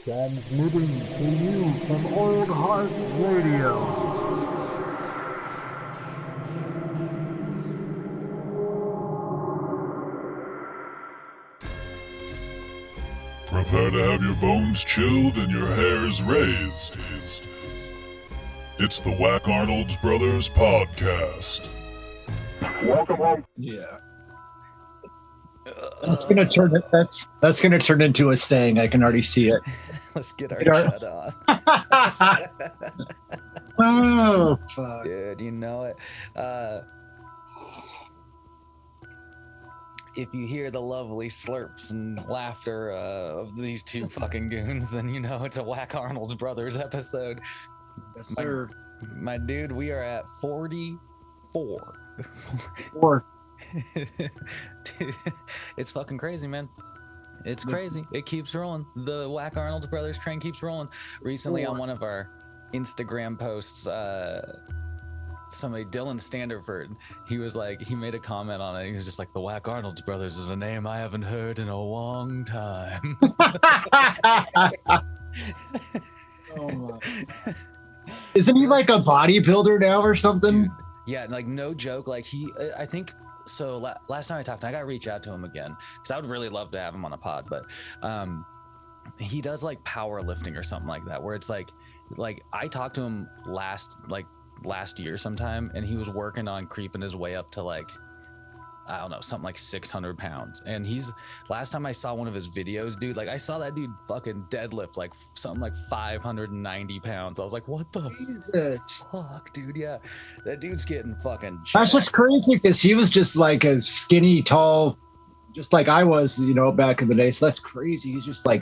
Transmitting to you from Old Heart Radio. Prepare to have your bones chilled and your hairs raised. It's the WacArnold's Brothers podcast. Welcome home. Yeah. That's gonna turn into a saying. I can already see it. Let's get our shut on. Oh fuck. Dude, you know it. If you hear the lovely slurps and laughter of these two fucking goons, then you know it's a WacArnold's Brothers episode. Yes, sir. My dude, we are at 44. Dude, it's fucking crazy, man. It's crazy. It keeps rolling. The WacArnold's Brothers train keeps rolling. Recently on one of our Instagram posts, somebody, Dylan Standerford, he made a comment on it. He was just like, the WacArnold's Brothers is a name I haven't heard in a long time. Oh my. Isn't he like a bodybuilder now or something? Dude, yeah, like no joke. Like I think so. Last time I talked to him, I got to reach out to him again because I would really love to have him on a pod. But he does like powerlifting or something like that, where it's like I talked to him last year sometime, and he was working on creeping his way up to like, I don't know, something like 600 pounds. And last time I saw one of his videos, dude, like I saw that dude fucking deadlift like something like 590 pounds. I was like, what the fuck, dude? Yeah, that dude's getting fucking jacked. That's just crazy because he was just like a skinny, tall, just like I was, back in the day. So that's crazy. He's just like,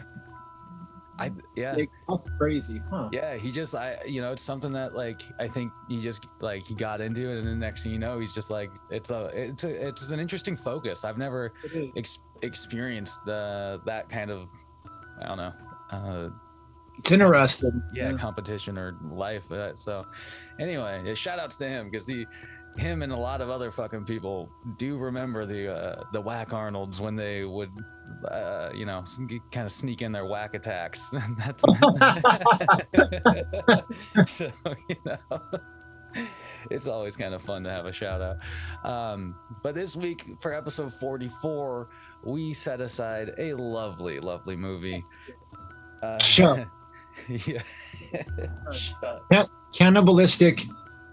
that's crazy, huh? Yeah, he just, it's something that like I think he just like he got into it, and the next thing you know, he's just like it's an interesting focus. I've never experienced that kind of, I don't know. It's interesting. Yeah, competition or life. So, anyway, shout outs to him because him and a lot of other fucking people do remember the WacArnold's when they would kind of sneak in their whack attacks. That's so it's always kind of fun to have a shout out. But this week for episode 44, we set aside a lovely movie. Shut. Yeah. Cannibalistic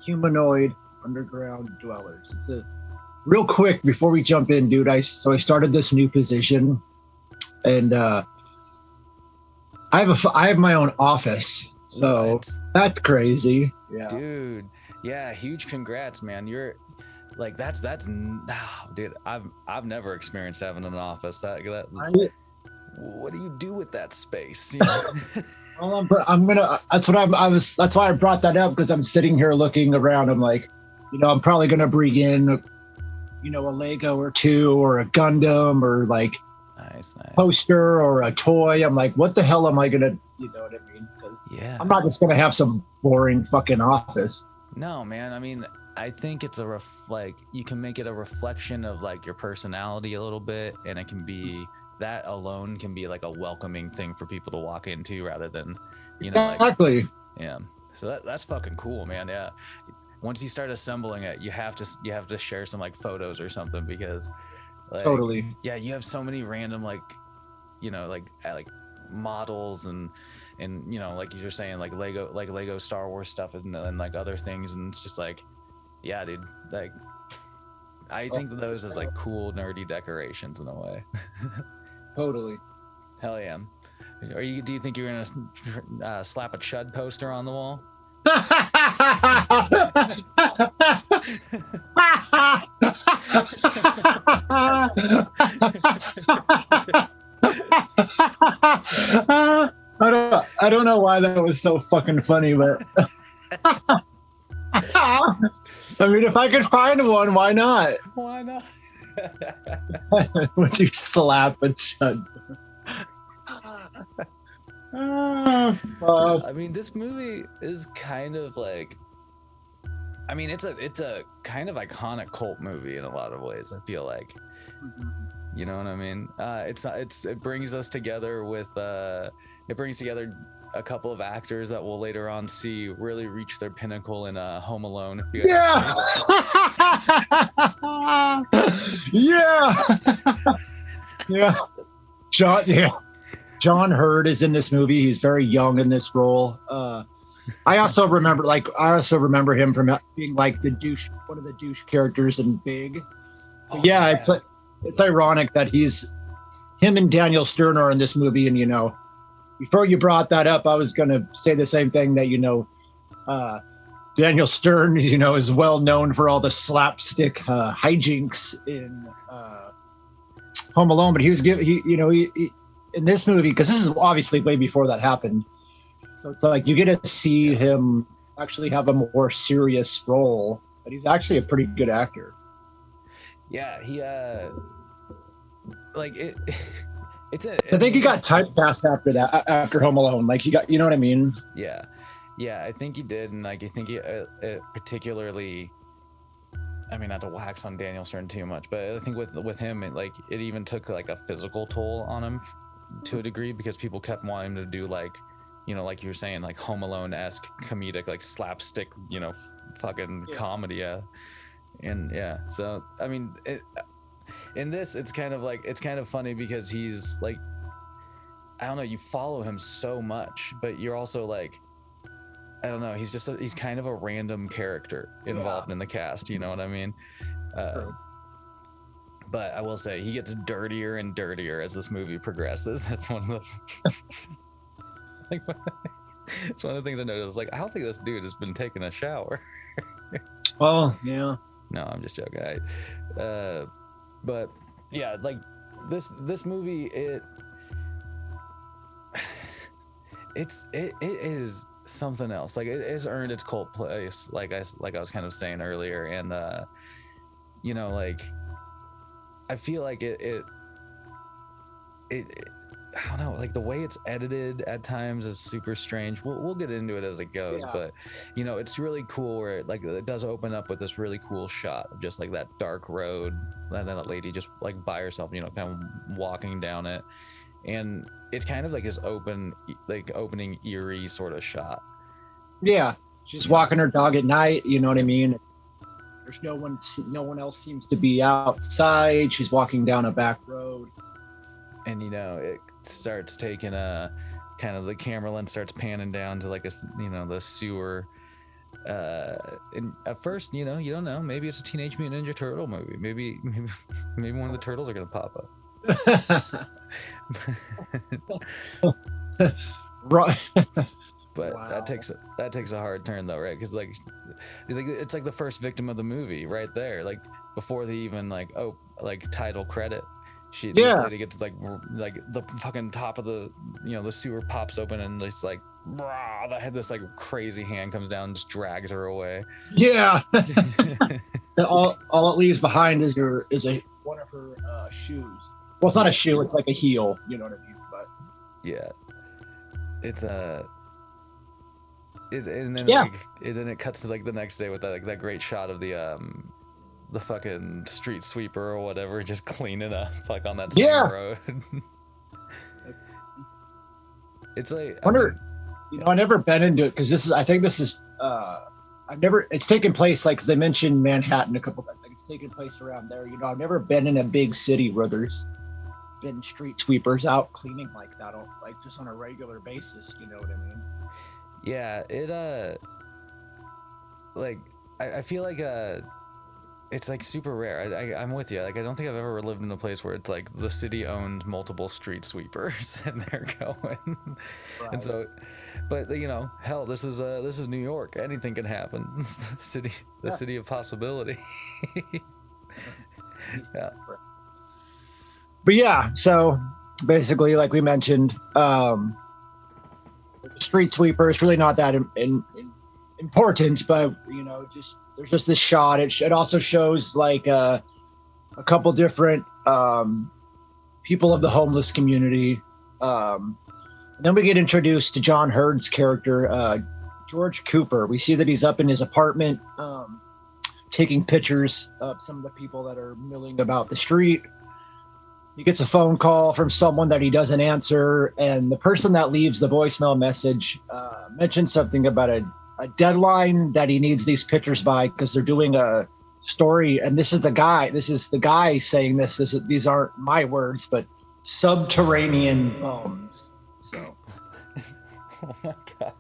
humanoid underground dwellers. It's a real quick before we jump in, dude. I started this new position, and I have my own office, so What? that's crazy. Yeah, Dude. Yeah, huge congrats, man. You're like that's dude. I've never experienced having an office. What do you do with that space? Well, that's why I brought that up, because I'm sitting here looking around. I'm like, I'm probably gonna bring in a Lego or two, or a Gundam, or like nice. Poster or a toy. I'm like, what the hell am I gonna, you know what I mean? Because I'm not just gonna have some boring fucking office. No, man. I mean, I think it's you can make it a reflection of like your personality a little bit, and it can be that alone can be like a welcoming thing for people to walk into, rather than exactly. Yeah. So that's fucking cool, man. Yeah. Once you start assembling it, you have to share some like photos or something, because Totally. Yeah, you have so many random like models and like you're saying, like Lego Star Wars stuff and like other things, and it's just like, yeah, dude, like I think of those as like cool nerdy decorations in a way. Totally. Hell yeah. Do you think you're gonna slap a C.H.U.D poster on the wall? I don't know why that was so fucking funny, but I mean, if I could find one, why not? Why not? Would you slap a C.H.U.D? I mean, this movie is kind of like, I mean, it's a kind of iconic cult movie in a lot of ways, I feel like. You know what I mean? It brings us together with it brings together a couple of actors that we'll later on see really reach their pinnacle in Home Alone. If you Yeah. John Hurd is in this movie. He's very young in this role. I also remember him from being like the douche, one of the douche characters in Big. It's ironic that him and Daniel Stern are in this movie. And, before you brought that up, I was going to say the same thing that, Daniel Stern, is well known for all the slapstick hijinks in Home Alone, but he in this movie, because this is obviously way before that happened. So it's like you get to see him actually have a more serious role, but he's actually a pretty good actor. Yeah, he like it. I think he got typecast after Home Alone. Like he got, you know what I mean? Yeah, I think he did, and like I think he particularly. I mean, not to wax on Daniel Stern too much, but I think with him, it even took like a physical toll on him to a degree, because people kept wanting to do like you were saying, like Home Alone-esque comedic, like slapstick, fucking comedy, yeah. And yeah, so I mean, in this, it's kind of funny because he's like, I don't know, you follow him so much, but you're also like, I don't know, he's kind of a random character involved in the cast, you know what I mean? But I will say he gets dirtier and dirtier as this movie progresses. That's one of the it's one of the things I noticed. Like, I don't think this dude has been taking a shower. Well, yeah. No, I'm just joking. But yeah, like this movie, it is something else. Like, it has earned its cult place, like I was kind of saying earlier, and like I feel like it I don't know, like the way it's edited at times is super strange. We'll get into it as it goes, but it's really cool where it does open up with this really cool shot of just like that dark road, and then that lady just like by herself, kind of walking down it, and it's kind of like this opening eerie sort of shot. Yeah, she's walking her dog at night. You know what I mean? There's no one else seems to be outside. She's walking down a back road, and it starts taking kind of the camera lens starts panning down to like the sewer. And at first, you don't know. Maybe it's a Teenage Mutant Ninja Turtle movie. Maybe one of the turtles are gonna pop up. Right. But wow. that takes a hard turn though, right? Because it's like the first victim of the movie right there. Like before they even title credit, this lady gets like the fucking top of the the sewer pops open, and it's like this like crazy hand comes down and just drags her away. Yeah. all it leaves behind is one of her shoes. Well, it's not a shoe; it's like a heel. You know what I mean? But yeah, it's and then then it cuts to like the next day with that great shot of the fucking street sweeper or whatever just cleaning up like on that same road. It's like I've never been into it because it's taken place like, 'cause they mentioned Manhattan a couple times. Like it's taken place around there. I've never been in a big city where there's been street sweepers out cleaning like that, like just on a regular basis. You know what I mean? Yeah, it I feel like it's like super rare. I'm with you. Like I don't think I've ever lived in a place where it's like the city owned multiple street sweepers and they're going. Right. And so, but hell, this is New York. Anything can happen. It's the city of possibility. Yeah. But yeah, so basically, like we mentioned, street sweeper is really not that important, but there's just this shot. It also shows like a couple different people of the homeless community. And then we get introduced to John Hurd's character, George Cooper. We see that he's up in his apartment taking pictures of some of the people that are milling about the street. he gets a phone call from someone that he doesn't answer, and the person that leaves the voicemail message mentions something about a deadline that he needs these pictures by because they're doing a story. And this is the guy saying this. These aren't my words, but subterranean bones. So. Oh my god.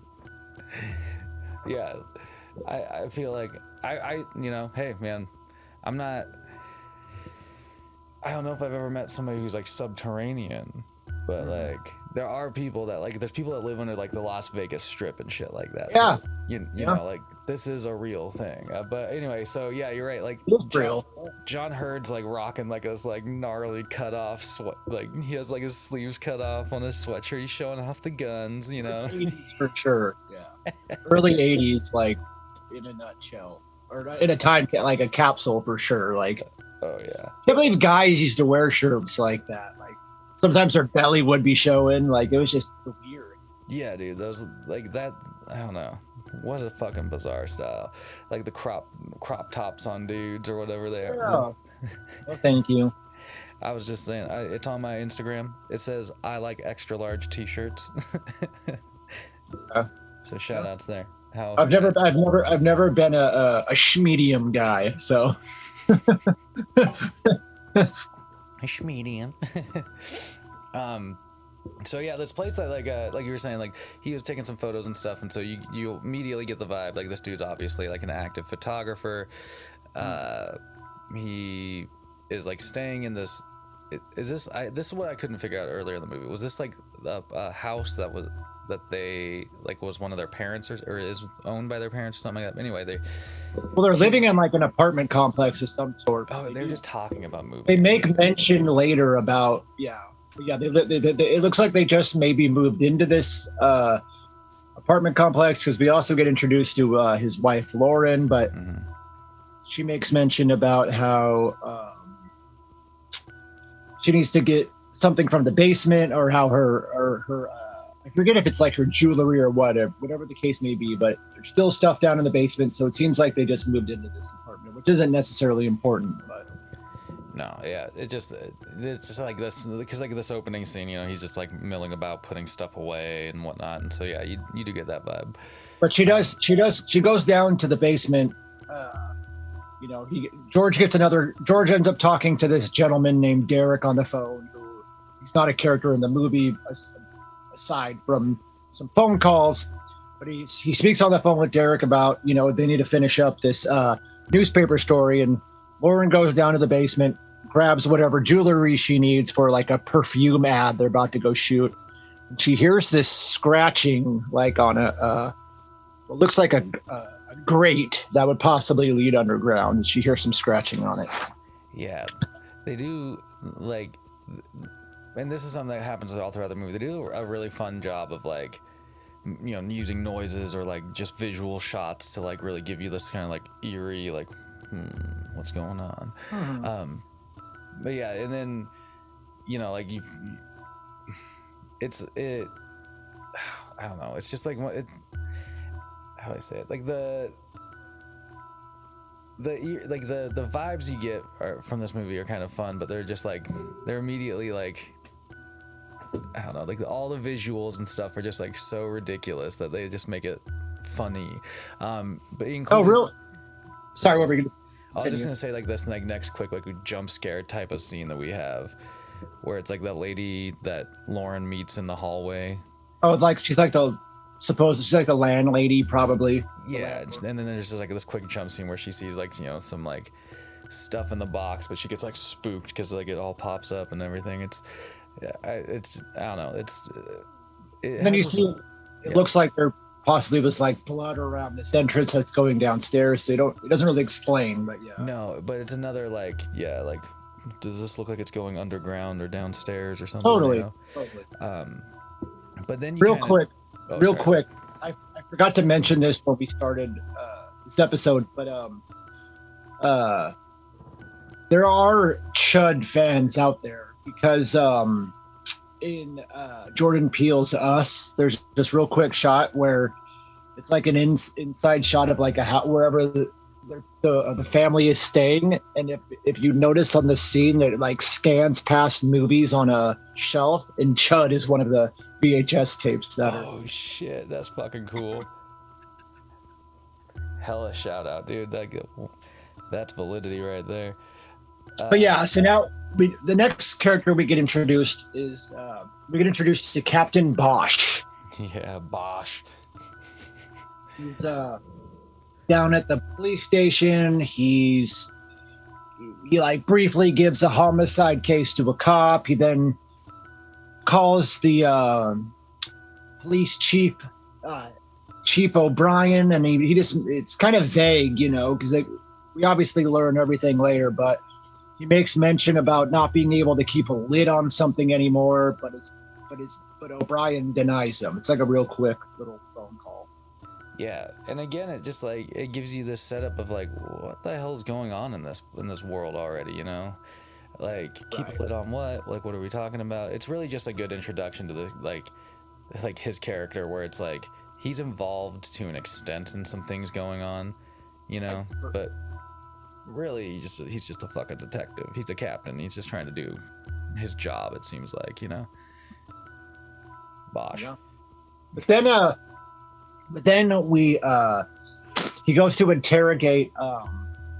Yeah, I feel like I hey man, I don't know if I've ever met somebody who's like subterranean, but like there are people that like there's people that live under like the Las Vegas Strip and shit like that. Yeah. So, you know, like this is a real thing. But anyway, so yeah, you're right. Like it's real. John Hurd's like rocking like this like gnarly cut off sweat. Like he has like his sleeves cut off on his sweatshirt. He's showing off the guns, you know. 80s for sure. Yeah. Early 80s, like in a nutshell, or in a time like a capsule for sure. Like, oh yeah. I can't believe guys used to wear shirts like that. Like sometimes their belly would be showing. Like it was just weird. Yeah, dude. Those like that. I don't know. What a fucking bizarre style. Like the crop tops on dudes or whatever they are. Yeah. Well, thank you. I was just saying, it's on my Instagram. It says I like extra large t-shirts. So shout outs there. I've never been a schmedium guy, so. A schmedium. So yeah, this place that like you were saying, like he was taking some photos and stuff, and so you immediately get the vibe like this dude's obviously like an active photographer. He is like staying in this. This is what I couldn't figure out earlier in the movie. Was this like a house that they like was one of their parents or is owned by their parents or something like that? Anyway, they're living in like an apartment complex of some sort. Oh, they're just talking about moving. They make mention later about it looks like they just maybe moved into this apartment complex because we also get introduced to his wife Lauren, but she makes mention about how she needs to get something from the basement, or how her I forget if it's like her jewelry or whatever the case may be, but there's still stuff down in the basement, so it seems like they just moved into this apartment, which isn't necessarily important, but no, yeah, it's just like this, because like this opening scene, you know, he's just like milling about putting stuff away and whatnot, and so yeah, you do get that vibe. But she goes down to the basement. You know, George ends up talking to this gentleman named Derek on the phone, who he's not a character in the movie aside from some phone calls, but he speaks on the phone with Derek about, you know, they need to finish up this newspaper story, and Lauren goes down to the basement, grabs whatever jewelry she needs for like a perfume ad they're about to go shoot. And she hears this scratching like on what looks like a grate that would possibly lead underground. And she hears some scratching on it. Yeah, they do like, and this is something that happens all throughout the movie. They do a really fun job of like, you know, using noises or like just visual shots to like really give you this kind of like eerie, like, what's going on? But yeah, and then, you know, like I don't know. It's just like how do I say it? Like the vibes you get from this movie are kind of fun, but they're just like, they're immediately like, I don't know, like all the visuals and stuff are just like so ridiculous that they just make it funny. But sorry, what were you gonna say? I was just gonna say like this like next quick like jump scare type of scene that we have, where it's like that lady that Lauren meets in the hallway. Oh, like she's like the landlady probably. Yeah, and then there's just like this quick jump scene where she sees like, you know, some like stuff in the box, but she gets like spooked because like it all pops up and everything. I don't know. And then you see it looks like there possibly was like blood around this entrance that's going downstairs. So it doesn't really explain, but yeah. No, but it's another like, yeah, like, does this look like it's going underground or downstairs or something? Totally. You know? Totally. But then real quick, I forgot to mention this when we started this episode, but there are C.H.U.D fans out there because in Jordan Peele's Us, there's this real quick shot where it's like an inside shot of like a house, wherever the family is staying, and if you notice on the scene that it like scans past movies on a shelf, and C.H.U.D is one of the VHS tapes that are. Oh shit, that's fucking cool. Hella shout out, dude. That's validity right there. But yeah, so now the next character we get introduced is to Captain Bosh. Yeah, Bosh. He's down at the police station. He like briefly gives a homicide case to a cop. He then calls the police chief, Chief O'Brien, and he just, it's kind of vague, you know, because we obviously learn everything later, but he makes mention about not being able to keep a lid on something anymore, but O'Brien denies him. It's like a real quick little phone call. Yeah, and again, it just like it gives you this setup of like, what the hell's going on in this world already, you know? Like, keep a lid on what? Like, what are we talking about? It's really just a good introduction to the like his character, where it's like he's involved to an extent in some things going on, you know, but really he's just a fucking detective. He's a captain. He's just trying to do his job, it seems like, you know. Bosh. Yeah. But then he goes to interrogate,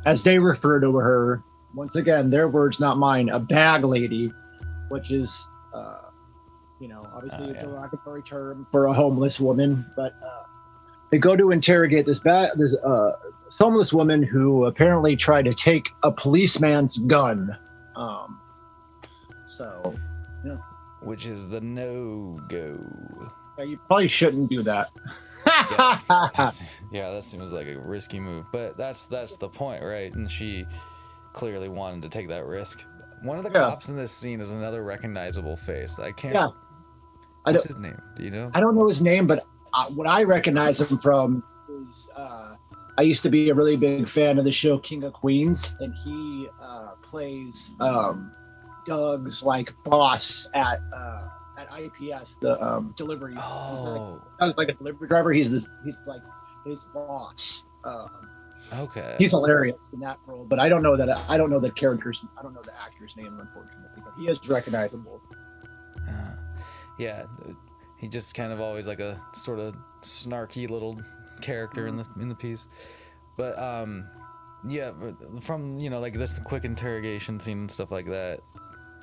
as they refer to her, once again, their words, not mine, a bag lady, which is, you know, obviously a derogatory term for a homeless woman. But they go to interrogate this homeless woman who apparently tried to take a policeman's gun. So, yeah. Which is the no-go. You probably shouldn't do that. Yeah, that seems like a risky move, but that's the point, right? And she clearly wanted to take that risk. One of the cops in this scene is another recognizable face. I can't. Yeah. What's his name? Do you know? I don't know his name, but what I recognize him from is I used to be a really big fan of the show King of Queens, and he plays Doug's like boss at IPS, the delivery. Oh, he's like a delivery driver. He's like his boss. Okay. He's hilarious in that role, but I don't know the actor's name, unfortunately. But he is recognizable. Yeah, he just kind of always like a sort of snarky little character in the piece. But yeah, from, you know, like this quick interrogation scene and stuff like that,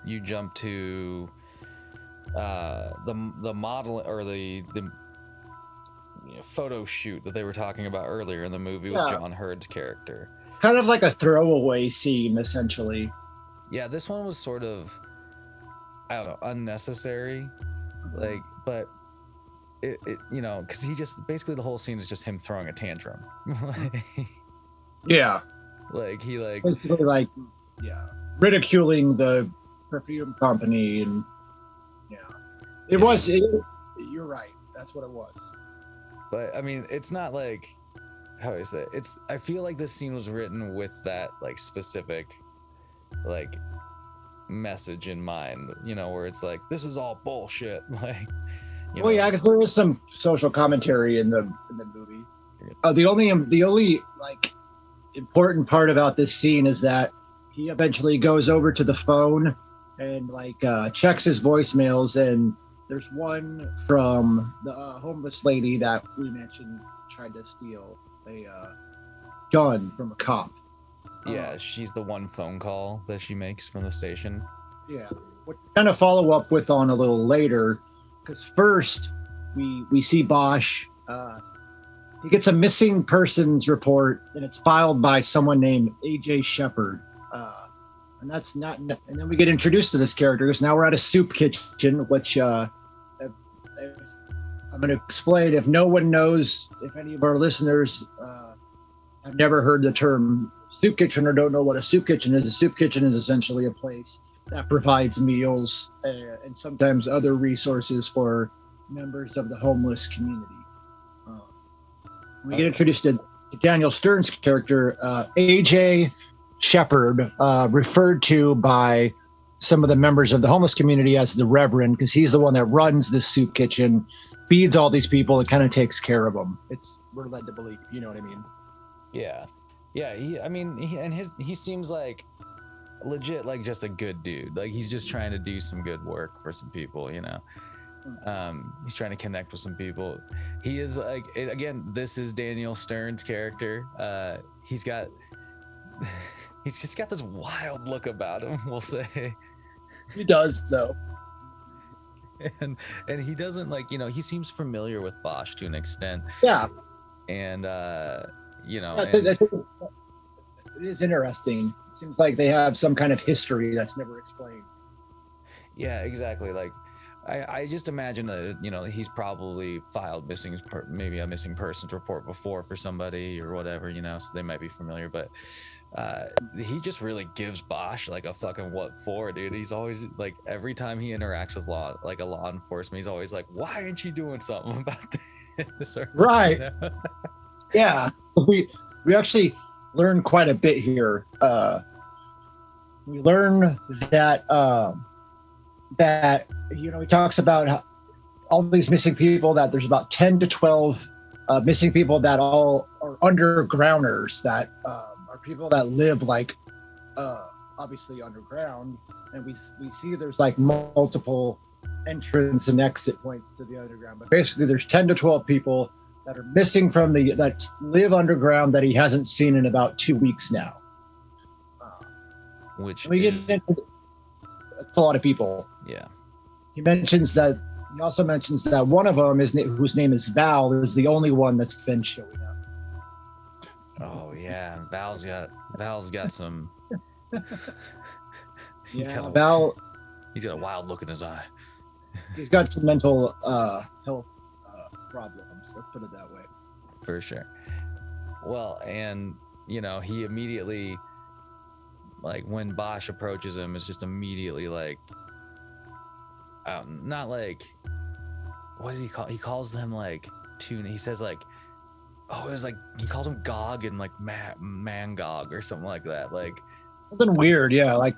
you jump to the model or the photo shoot that they were talking about earlier in the movie with John Hurd's character. Kind of like a throwaway scene, essentially. Yeah, this one was sort of, I don't know, unnecessary. Like, but it you know, because he just basically the whole scene is just him throwing a tantrum. Yeah. Like he like basically like ridiculing the perfume company, and it was. You're right. That's what it was. But I mean, it's not like, how do I say it? I feel like this scene was written with that like specific like message in mind, you know, where it's like, this is all bullshit. Like, you know. Yeah, because there is some social commentary in the movie. The only like important part about this scene is that he eventually goes over to the phone and like checks his voicemails, and there's one from the homeless lady that we mentioned tried to steal a gun from a cop. Yeah, she's the one phone call that she makes from the station. Yeah, what we're gonna follow up with on a little later, because first we see Bosh. He gets a missing persons report, and it's filed by someone named A.J. Shepard. And that's not. And then we get introduced to this character, because now we're at a soup kitchen, which I'm going to explain. If no one knows, if any of our listeners have never heard the term soup kitchen or don't know what a soup kitchen is, a soup kitchen is essentially a place that provides meals and sometimes other resources for members of the homeless community. We get introduced to Daniel Stern's character, A.J. Shepard, referred to by some of the members of the homeless community as the Reverend, because he's the one that runs this soup kitchen, feeds all these people, and kind of takes care of them. We're led to believe, you know what I mean? Yeah. Yeah, he seems like legit, like just a good dude. Like he's just trying to do some good work for some people, you know. He's trying to connect with some people. He is like, again, this is Daniel Stern's character. He's got he's just got this wild look about him, we'll say. He does though. And he doesn't, like, you know, he seems familiar with Bosh to an extent. Yeah. And you know, I think it is interesting. It seems like they have some kind of history that's never explained. yeah, exactly. Like I just imagine that, you know, he's probably filed maybe a missing persons report before for somebody or whatever, you know, so they might be familiar. But he just really gives Bosh like a fucking what for, dude. He's always like, every time he interacts with law enforcement, he's always like, why aren't you doing something about this? Right. You know? Yeah, we actually learn quite a bit here. We learn that you know, he talks about how all these missing people, that there's about 10 to 12 missing people that all are undergrounders, that are people that live like obviously underground, and we see there's like multiple entrance and exit points to the underground, but basically there's 10 to 12 people that are missing that live underground that he hasn't seen in about 2 weeks now. Which we is, get into, that's a lot of people. yeah. He also mentions that one of them whose name is Val, is the only one that's been showing up. Oh yeah, Val's got some. Val. He's got a wild look in his eye. He's got some mental health problems. Let's put it that way. For sure. Well, and you know, he immediately, like, when Bosh approaches him, it's just immediately like, not like, what does he call? He calls them like he says like, oh, it was like, he calls him Gog and like Mangog or something like that. Like something weird, yeah, like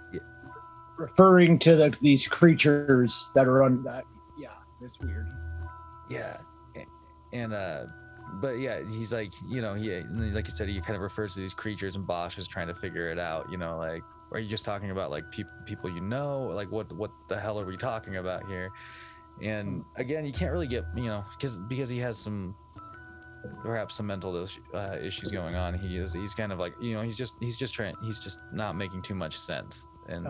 referring to these creatures that are on that. Yeah, it's weird. Yeah, and but yeah, he's like, you know, like you said, he kind of refers to these creatures, and Bosh is trying to figure it out. You know, like, are you just talking about like people you know? Like, what the hell are we talking about here? And again, you can't really get, you know, because he has perhaps some mental issues going on. He's kind of like, you know, he's just not making too much sense, and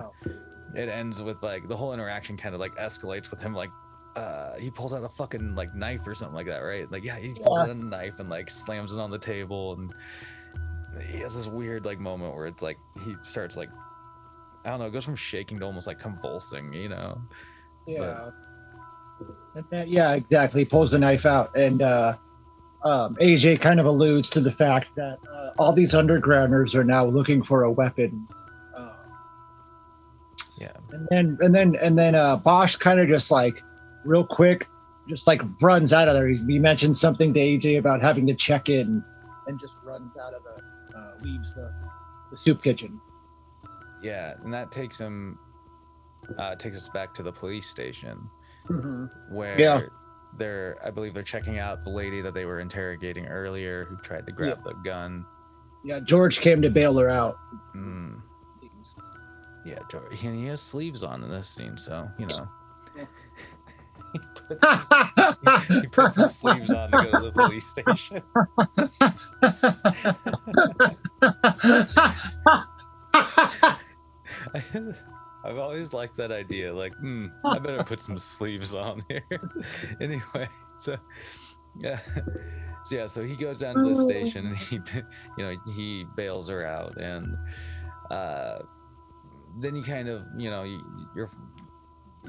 it ends with like the whole interaction kind of like escalates with him like, he pulls out a fucking like knife or something like that, right? Like, yeah, he pulls out a knife and like slams it on the table, and he has this weird like moment where it's like he starts like, I don't know, it goes from shaking to almost like convulsing, you know? Yeah. And then, yeah, exactly. He pulls the knife out, and AJ kind of alludes to the fact that all these undergrounders are now looking for a weapon. Yeah. And then Bosh kind of just like real quick, just like runs out of there. He mentioned something to AJ about having to check in, and just runs out of leaves the soup kitchen. Yeah, and that takes us back to the police station, where I believe they're checking out the lady that they were interrogating earlier, who tried to grab the gun. Yeah, George came to bail her out. Yeah, George, and he has sleeves on in this scene, so you know. He puts some sleeves on to go to the police station. I've always liked that idea. Like, I better put some sleeves on here. Anyway, so so he goes down to the station, and he bails her out, and then you kind of, you know,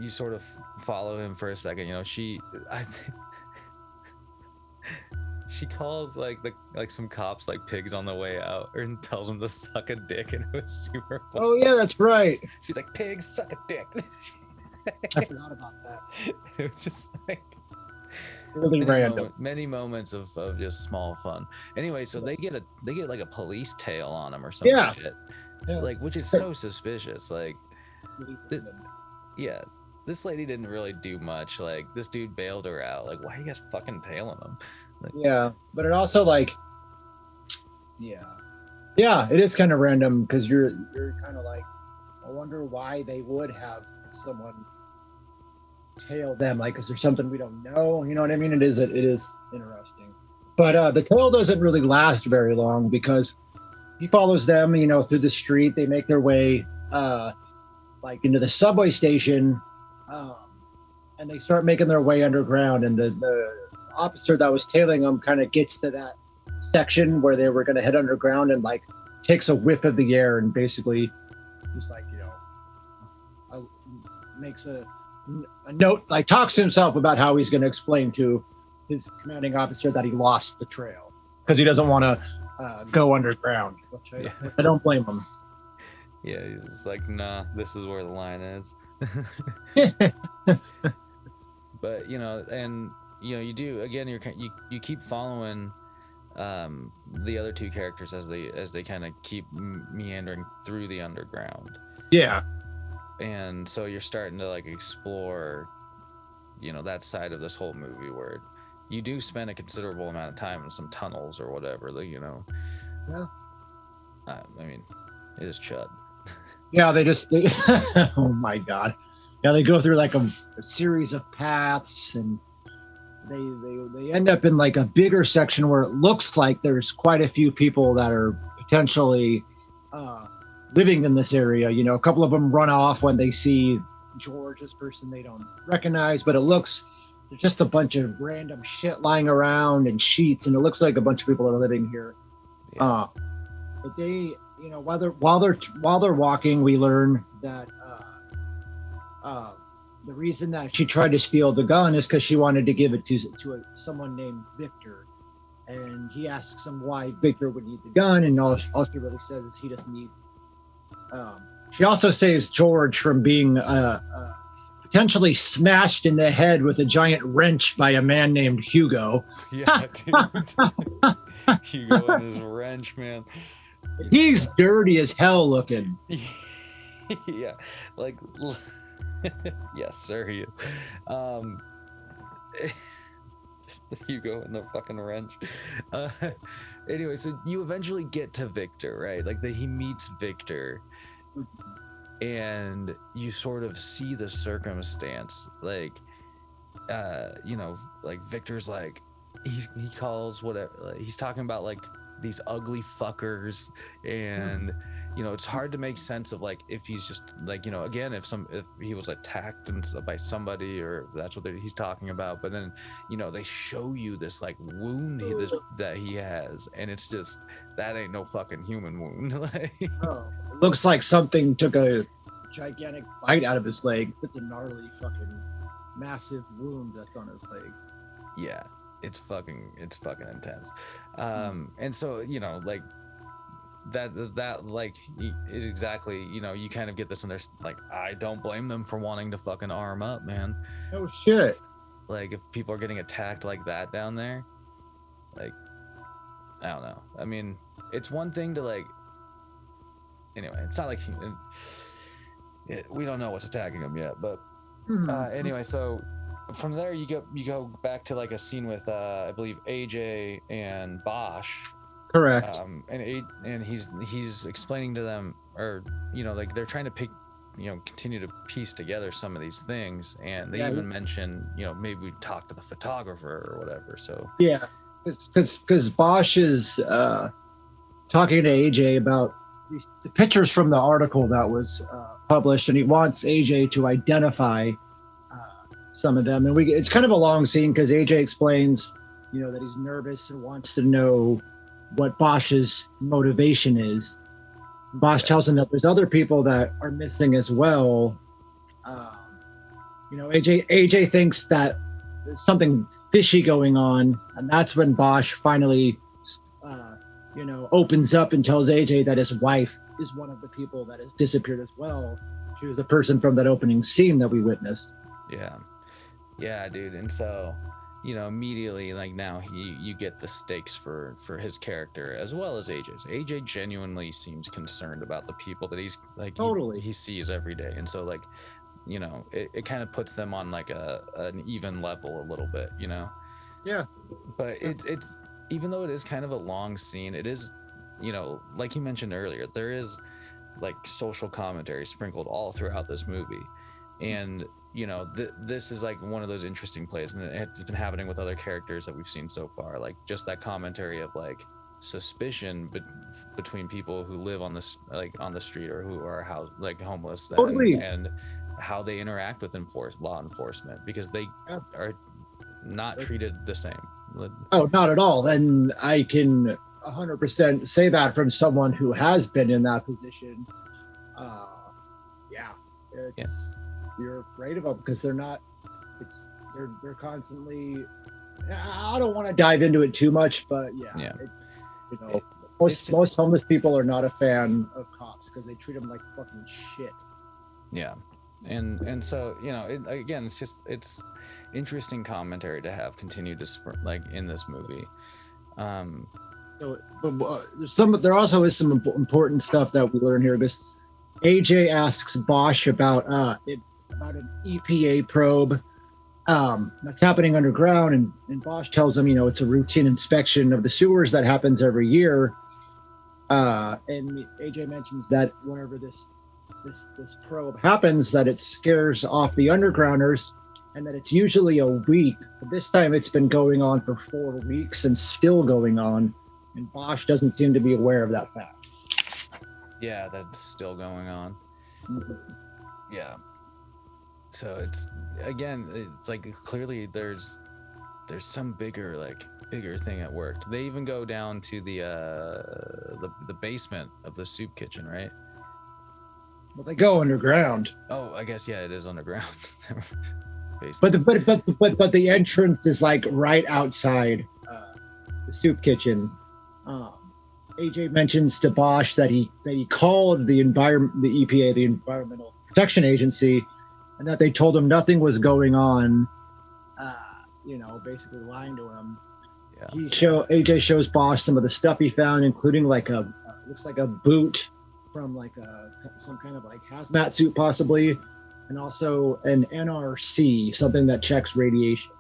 you sort of follow him for a second. You know, she calls like some cops like pigs on the way out, and tells them to suck a dick, and it was super funny. Oh yeah, that's right. She's like, pigs suck a dick. I forgot about that. It was just like really random. Many moments of just small fun. Anyway, so they get like a police tail on him or something. Shit. Yeah. Like, which is so suspicious. Like, this lady didn't really do much. Like, this dude bailed her out. Like, why are you guys fucking tailing him? Like, yeah, but it also like, Yeah, it is kind of random because you're kind of like, I wonder why they would have someone tail them. Like, is there something we don't know? You know what I mean? It is interesting. But the tail doesn't really last very long because he follows them, through the street. They make their way like into the subway station, um, and they start making their way underground. And the officer that was tailing them kind of gets to that section where they were going to head underground and like takes a whiff of the air and basically just like makes a note, like talks to himself about how he's going to explain to his commanding officer that he lost the trail because he doesn't want to go underground, which I don't blame him. Yeah, he's just like, nah, this is where the line is. But and you do again. You keep following the other two characters as they kind of keep meandering through the underground. Yeah. And so you're starting to like explore, that side of this whole movie where you do spend a considerable amount of time in some tunnels or whatever. Yeah. I mean, it is C.H.U.D. Yeah, they oh my god. Yeah, they go through like a series of paths, and they end up in like a bigger section where it looks like there's quite a few people that are potentially living in this area. A couple of them run off when they see George, this person they don't recognize, but it looks there's just a bunch of random shit lying around and sheets, and it looks like a bunch of people are living here. Yeah. But they, while they're walking, we learn that the reason that she tried to steal the gun is because she wanted to give it to someone named Victor, and he asks him why Victor would need the gun, and all she really says is he doesn't need. She also saves George from being potentially smashed in the head with a giant wrench by a man named Hugo. Yeah, dude. Hugo and his wrench, man. He's dirty as hell looking. Yeah, like yes, sir. He is. Just the Hugo and the fucking wrench. Anyway, so you eventually get to Victor, right? Like he meets Victor, and you sort of see the circumstance, like like Victor's like he calls whatever, like, he's talking about like these ugly fuckers, and it's hard to make sense of like if he's just like again if he was attacked by somebody, or that's what he's talking about. But then they show you this like wound that he has, and it's just that ain't no fucking human wound. Like, it looks like something took a gigantic bite out of his leg. It's a gnarly fucking massive wound that's on his leg. Yeah, it's fucking intense. And so like that like is exactly you kind of get this, and there's like I don't blame them for wanting to fucking arm up, man. Oh shit. Like if people are getting attacked like that down there, like I don't know. I mean, it's one thing to like anyway, it's not like we don't know what's attacking them yet, but anyway, so from there you go back to like a scene with I believe AJ and Bosh. Correct. And he's explaining to them, or like they're trying to continue to piece together some of these things, and they even mention maybe we talk to the photographer or whatever. So yeah, because Bosh is talking to AJ about the pictures from the article that was published, and he wants AJ to identify some of them. And it's kind of a long scene because AJ explains, that he's nervous and wants to know what Bosch's motivation is. Bosh tells him that there's other people that are missing as well. AJ thinks that there's something fishy going on, and that's when Bosh finally opens up and tells AJ that his wife is one of the people that has disappeared as well. She was the person from that opening scene that we witnessed. Yeah, dude. And so immediately, like now you get the stakes for his character as well as AJ's. AJ genuinely seems concerned about the people that he's like totally he sees every day, and so like it kind of puts them on like an even level a little bit, Yeah. But it's even though it is kind of a long scene, it is you know, like you mentioned earlier, there is like social commentary sprinkled all throughout this movie, and you know, this is like one of those interesting plays, and it's been happening with other characters that we've seen so far, like just that commentary of like suspicion between people who live on this, like on the street, or who are house like homeless, Totally. and how they interact with law enforcement, because they are not treated the same. Oh, not at all. And I can 100% say that from someone who has been in that position. Yeah, you're afraid of them because they're not. They're constantly. I don't want to dive into it too much, but yeah. You know, most homeless people are not a fan of cops because they treat them like fucking shit. Yeah, and so, you know, again, it's interesting commentary to have continued to like in this movie. So, but there also is some important stuff that we learn here. Because AJ asks Bosh about an EPA probe that's happening underground, and Bosh tells him, you know, it's a routine inspection of the sewers that happens every year. And AJ mentions that whenever this probe happens, that it scares off the undergrounders, and that it's usually a week. But this time it's been going on for 4 weeks and still going on, and Bosh doesn't seem to be aware of that fact. Yeah, that's still going on. Yeah. So it's like clearly there's some bigger thing at work. They even go down to the basement of the soup kitchen, right? Well, they go underground. Oh, I guess yeah, it is underground. But the entrance is like right outside the soup kitchen. AJ mentions to Bosh that he called the EPA, the Environmental Protection Agency, and that they told him nothing was going on. You know, basically lying to him. Yeah. AJ shows Bosh some of the stuff he found, including like looks like a boot from like some kind of like hazmat suit possibly, and also an NRC, something that checks radiation.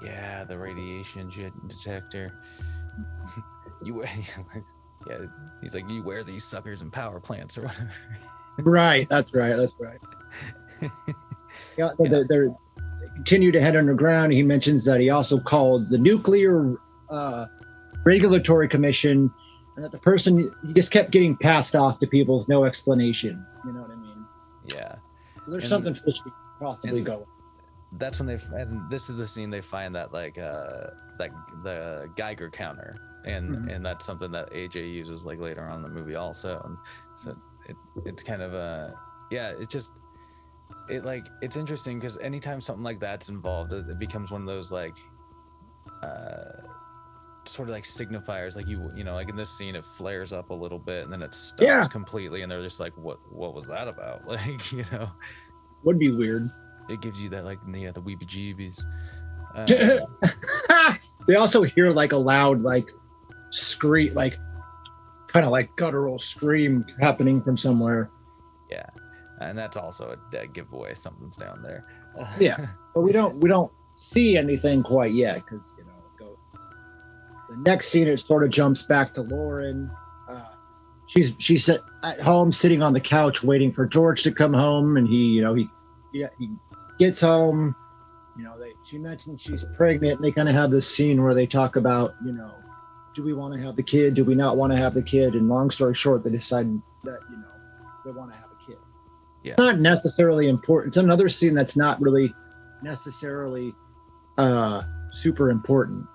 Yeah, the radiation detector. Yeah, he's like, you wear these suckers in power plants or whatever. Right, that's right. Yeah, they continue to head underground. He mentions that he also called the Nuclear Regulatory Commission, and that the person, he just kept getting passed off to people with no explanation. You know what I mean? Yeah. There's something fishy possibly going. That's when and this is the scene they find that like the Geiger counter, and that's something that AJ uses like later on in the movie also, and so it's kind of it's interesting because anytime something like that's involved, it becomes one of those like sort of like signifiers, like you know, like in this scene it flares up a little bit and then it stops completely, and they're just like, what was that about? Like, you know, would be weird. It gives you that like the weebie jeebies. They also hear like a loud like scream, like kind of like guttural scream happening from somewhere. Yeah, and that's also a dead giveaway. Something's down there. Yeah, but we don't see anything quite yet, because you know, the next scene it sort of jumps back to Lauren. She's at home sitting on the couch waiting for George to come home, and he gets home. You know, she mentioned she's pregnant, and they kind of have this scene where they talk about, you know, do we want to have the kid? Do we not want to have the kid? And long story short, they decide that, you know, they want to have a kid. Yeah. It's not necessarily important. It's another scene that's not really necessarily super important.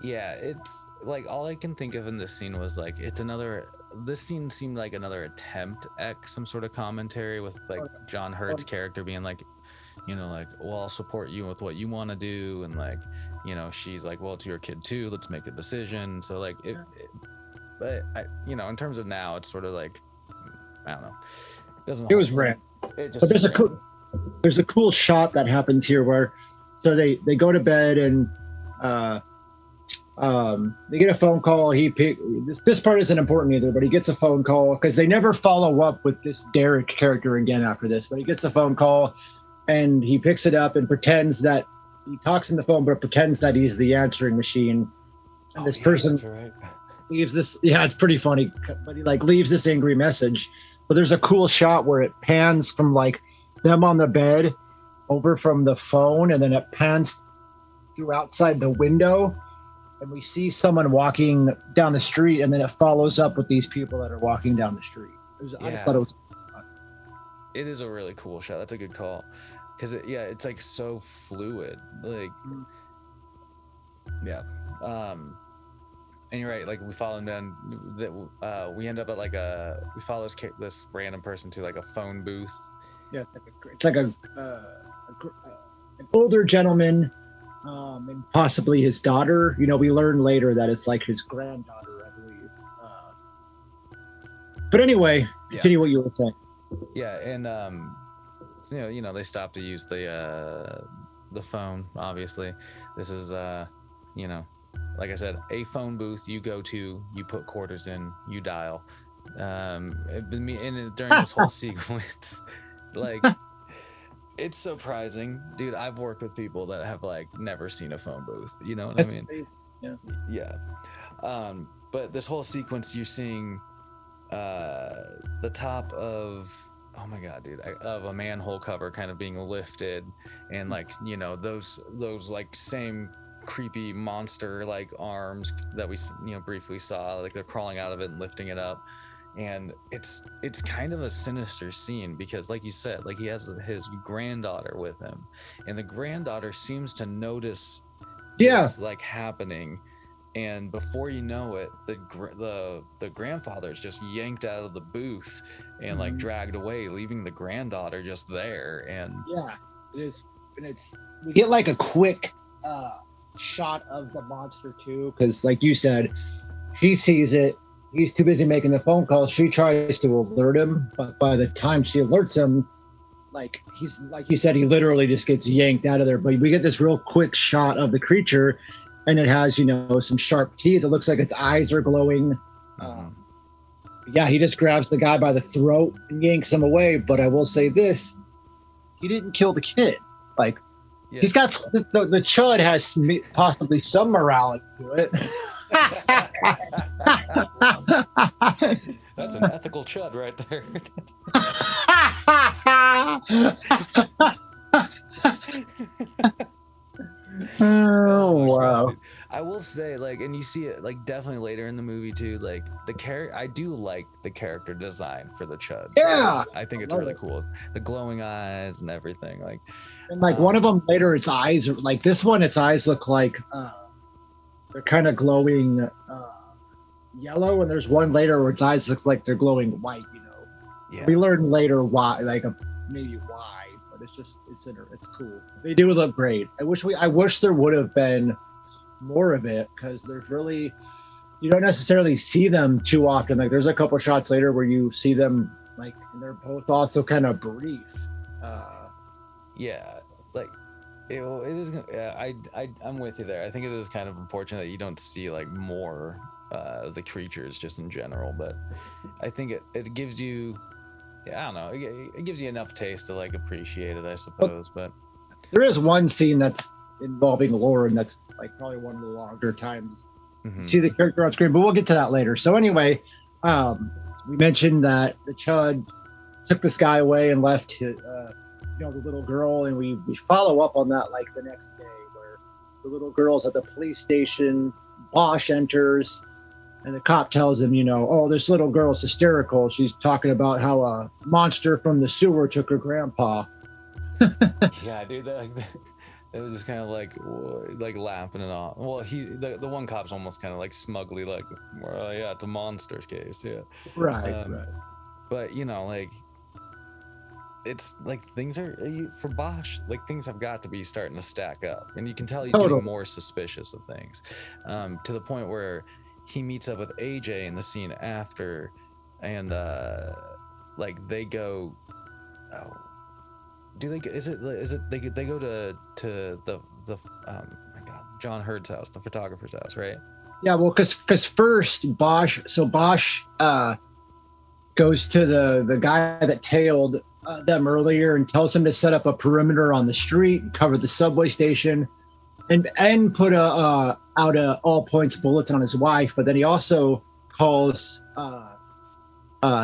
Yeah, it's like all I can think of in this scene was like this scene seemed like another attempt at some sort of commentary with like John Hurd's character being like, you know, like, well, I'll support you with what you want to do, and like, you know, she's like, well, it's your kid too, let's make a decision. So like but I, you know, in terms of now, it's sort of like, I don't know, it was random. But there's a cool shot that happens here where, so they go to bed, and they get a phone call. This part isn't important either, but he gets a phone call because they never follow up with this Derek character again after this. But he gets a phone call, and he picks it up and pretends that he talks in the phone, but pretends that he's the answering machine. And this person leaves this. Yeah, it's pretty funny, but he like leaves this angry message. But there's a cool shot where it pans from like them on the bed over from the phone, and then it pans through outside the window, and we see someone walking down the street, and then it follows up with these people that are walking down the street. I just thought it was. It is a really cool shot. That's a good call, because it's like so fluid. Like, yeah. And you're right. Like we follow him down. That we end up at like we follow this random person to like a phone booth. Yeah, it's like an older gentleman, and possibly his daughter. You know, we learn later that it's like his granddaughter, I believe. But anyway, continue what you were saying. Yeah, and they stop to use the phone. Obviously, this is like I said, a phone booth you go to, you put quarters in, you dial. And during this whole sequence, like, it's surprising, dude. I've worked with people that have like never seen a phone booth. You know what I mean? Yeah. But this whole sequence, you're seeing the top of, oh my god, dude, of a manhole cover kind of being lifted, and like those like same creepy monster like arms that we briefly saw, like they're crawling out of it and lifting it up. And it's kind of a sinister scene because, like you said, like he has his granddaughter with him, and the granddaughter seems to notice this, like, happening, and before you know it, the grandfather is just yanked out of the booth and like dragged away, leaving the granddaughter just there. And it is, and we get like a quick shot of the monster too, because like you said, she sees it. He's too busy making the phone call. She tries to alert him, but by the time she alerts him, like he's, like you said, he literally just gets yanked out of there. But we get this real quick shot of the creature, and it has, some sharp teeth. It looks like its eyes are glowing. He just grabs the guy by the throat and yanks him away. But I will say this: he didn't kill the kid. Like, he's got the C.H.U.D has possibly some morality to it. That's an ethical C.H.U.D right there. Oh wow! I will say, like, and you see it, like, definitely later in the movie too. Like I do like the character design for the C.H.U.D. Yeah, I think it's really cool. The glowing eyes and everything, like. And like one of them later, its eyes are like this one. Its eyes look like they're kind of glowing yellow, and there's one later where its eyes look like they're glowing white. Yeah. We learn later why, like maybe why, but it's cool. They do look great. I wish there would have been more of it, because there's really, you don't necessarily see them too often. Like there's a couple shots later where you see them, like, and they're both also kind of brief. Like it is. I'm with you there. I think it is kind of unfortunate that you don't see like more of the creatures just in general, but I think it gives you, I don't know, it gives you enough taste to like appreciate it, I suppose. But there is one scene that's involving Lauren that's like probably one of the longer times you see the character on screen, but we'll get to that later. So anyway, we mentioned that the C.H.U.D took this guy away and left the little girl, and we follow up on that like the next day, where the little girl's at the police station. Bosh enters, and the cop tells him, oh, this little girl's hysterical. She's talking about how a monster from the sewer took her grandpa. Yeah, dude, it was just kind of like laughing and all. Well, the one cop's almost kind of like smugly like, well, yeah, it's a monster's case, yeah. Right. But like, it's like things are for Bosh, like things have got to be starting to stack up, and you can tell he's getting more suspicious of things, to the point where he meets up with AJ in the scene after, and like they go, they go to the my god, John Hurd's house, the photographer's house, right? Yeah, well, because first Bosh goes to the guy that tailed them earlier and tells him to set up a perimeter on the street and cover the subway station. and put out a all points bulletin on his wife, but then he also calls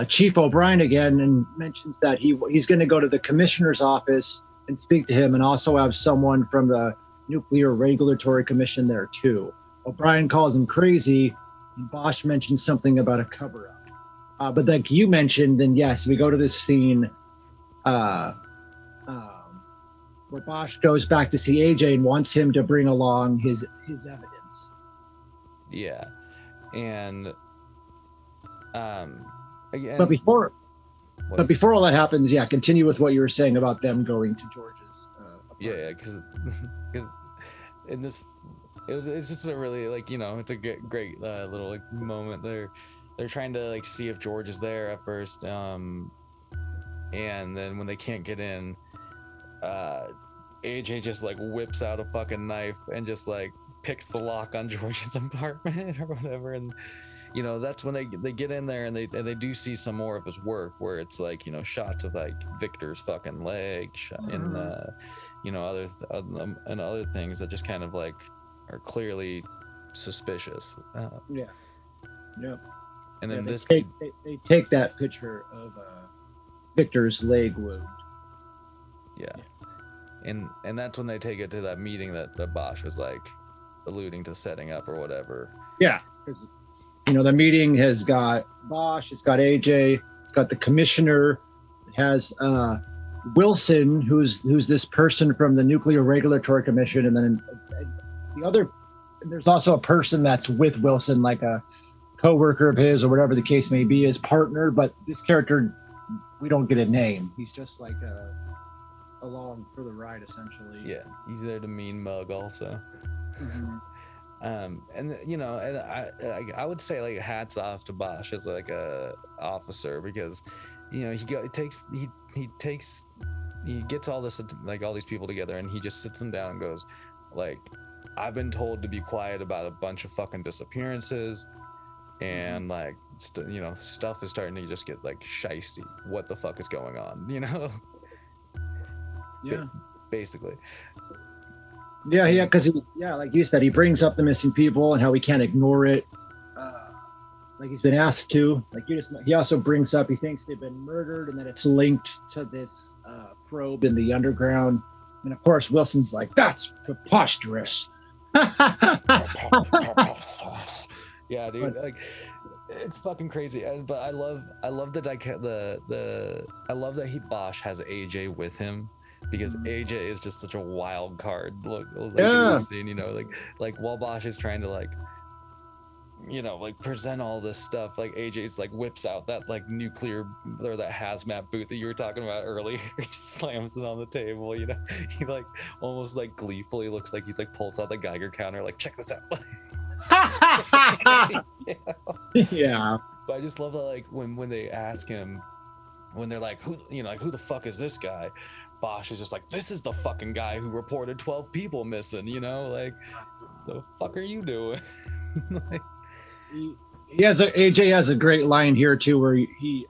Chief O'Brien again and mentions that he's going to go to the commissioner's office and speak to him, and also have someone from the Nuclear Regulatory Commission there too. O'Brien calls him crazy, and Bosh mentions something about a cover-up. But like you mentioned, then yes, we go to this scene where Bosh goes back to see AJ and wants him to bring along his evidence. Yeah, and again, But before all that happens, yeah, continue with what you were saying about them going to George's. yeah, because in this, it's just a really it's a great little moment. They're trying to see if George is there at first, and then when they can't get in, AJ just whips out a fucking knife and just picks the lock on George's apartment or whatever, and that's when they get in there and they do see some more of his work, where it's shots of Victor's fucking leg and other things that just kind of are clearly suspicious. Yeah. And then they take that picture of Victor's leg wound. Yeah. And that's when they take it to that meeting that Bosh was alluding to setting up or whatever. Yeah, because the meeting has got Bosh, it's got AJ, it's got the commissioner, it has Wilson, who's this person from the Nuclear Regulatory Commission, and then there's also a person that's with Wilson, like a co-worker of his or whatever the case may be, his partner, but this character, we don't get a name. He's just along for the ride, essentially. Yeah, he's there to mean mug also. Mm-hmm. And and I would say hats off to Bosh as a officer, because he gets all this all these people together and he just sits them down and goes I've been told to be quiet about a bunch of fucking disappearances, and stuff is starting to just get shiesty. What the fuck is going on? Yeah, basically. Yeah, because like you said, he brings up the missing people and how we can't ignore it, like he's been asked to. He also brings up he thinks they've been murdered and that it's linked to this probe in the underground. And of course, Wilson's that's preposterous. Yeah, dude, it's fucking crazy. But I love that Bosh has AJ with him, because AJ is just such a wild card. Look, in this scene, while Bosh is trying to present all this stuff, AJ's whips out that nuclear or that hazmat boot that you were talking about earlier. He slams it on the table. He almost gleefully looks like he's pulls out the Geiger counter, check this out. Yeah. But I just love that when they ask him, when they're who who the fuck is this guy? Bosh is just this is the fucking guy who reported 12 people missing. The fuck are you doing? AJ has a great line here too, where he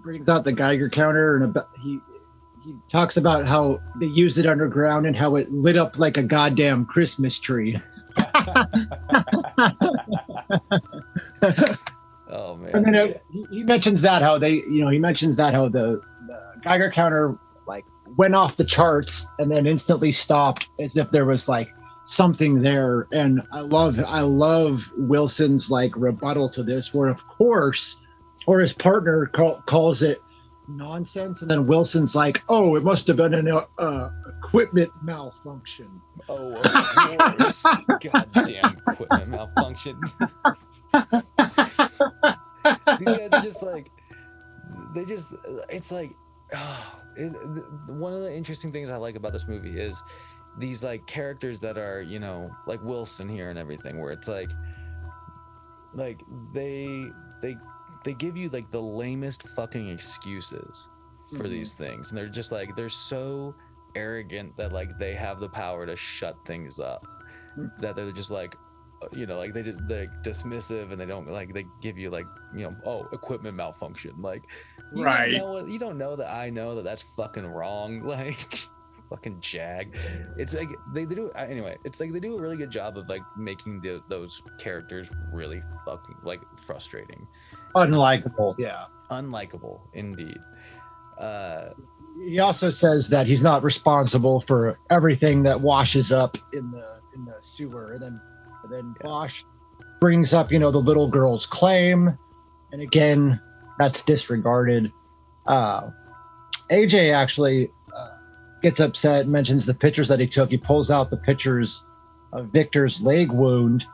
brings out the Geiger counter and he talks about how they use it underground and how it lit up like a goddamn Christmas tree. Oh man! And then he mentions that how the Geiger counter went off the charts and then instantly stopped, as if there was something there. And I love Wilson's rebuttal to this, where of course, or his partner calls it nonsense, and then Wilson's oh, it must have been an equipment malfunction. Oh, of course. Goddamn equipment malfunction. These guys are just one of the interesting things I like about this movie is these characters that are Wilson here and everything, where it's they give you the lamest fucking excuses for these things, and they're just they're so arrogant that they have the power to shut things up, that they're just they're dismissive, and they don't they give you oh, equipment malfunction, right. You don't know that I know that that's fucking wrong. fucking Jag. It's like they do anyway. It's like they do a really good job of like making those characters really fucking like frustrating, Unlikable. Yeah. unlikable indeed. He also says that he's not responsible for everything that washes up in the sewer, and then Bosh brings up, the little girl's claim, and again, that's disregarded. AJ actually gets upset, mentions the pictures that he took. He pulls out the pictures of Victor's leg wound,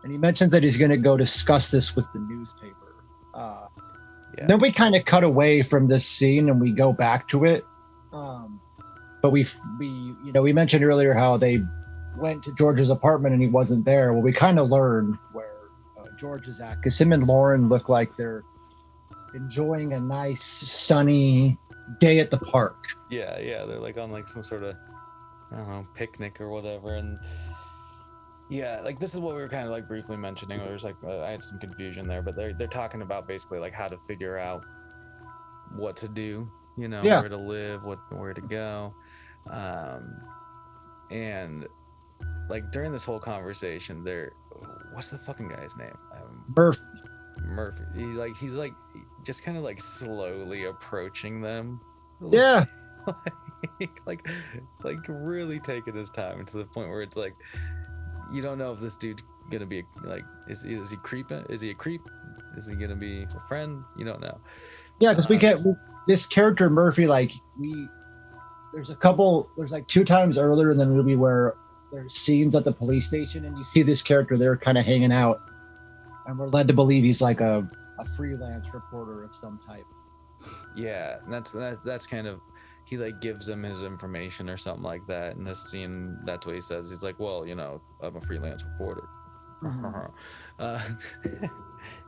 and he mentions that he's going to go discuss this with the newspaper. Then we kind of cut away from this scene and we go back to it. But we mentioned earlier how they went to George's apartment and he wasn't there. Well, we kind of learned where George is at, because him and Lauren look like they're enjoying a nice sunny day at the park. Yeah, they're like on like some sort of, I don't know, picnic or whatever. And yeah, like this is what we were kind of like briefly mentioning. There's like I had some confusion there, but they're talking about basically like how to figure out what to do, where to live, where to go, and like during this whole conversation, what's the fucking guy's name? Murphy. He's like just kind of like slowly approaching them. Yeah. like really taking his time to the point where it's like, you don't know if this dude's gonna be like, is he creeping? Is he a creep? Is he gonna be a friend? You don't know. Yeah, because we get this character Murphy. Like there's like 2 times earlier in the movie where there's scenes at the police station, and you see this character there kind of hanging out, and we're led to believe he's like a freelance reporter of some type. Yeah, and that's kind of, he like gives him his information or something like that in this scene. That's what he says. He's like, well, I'm a freelance reporter.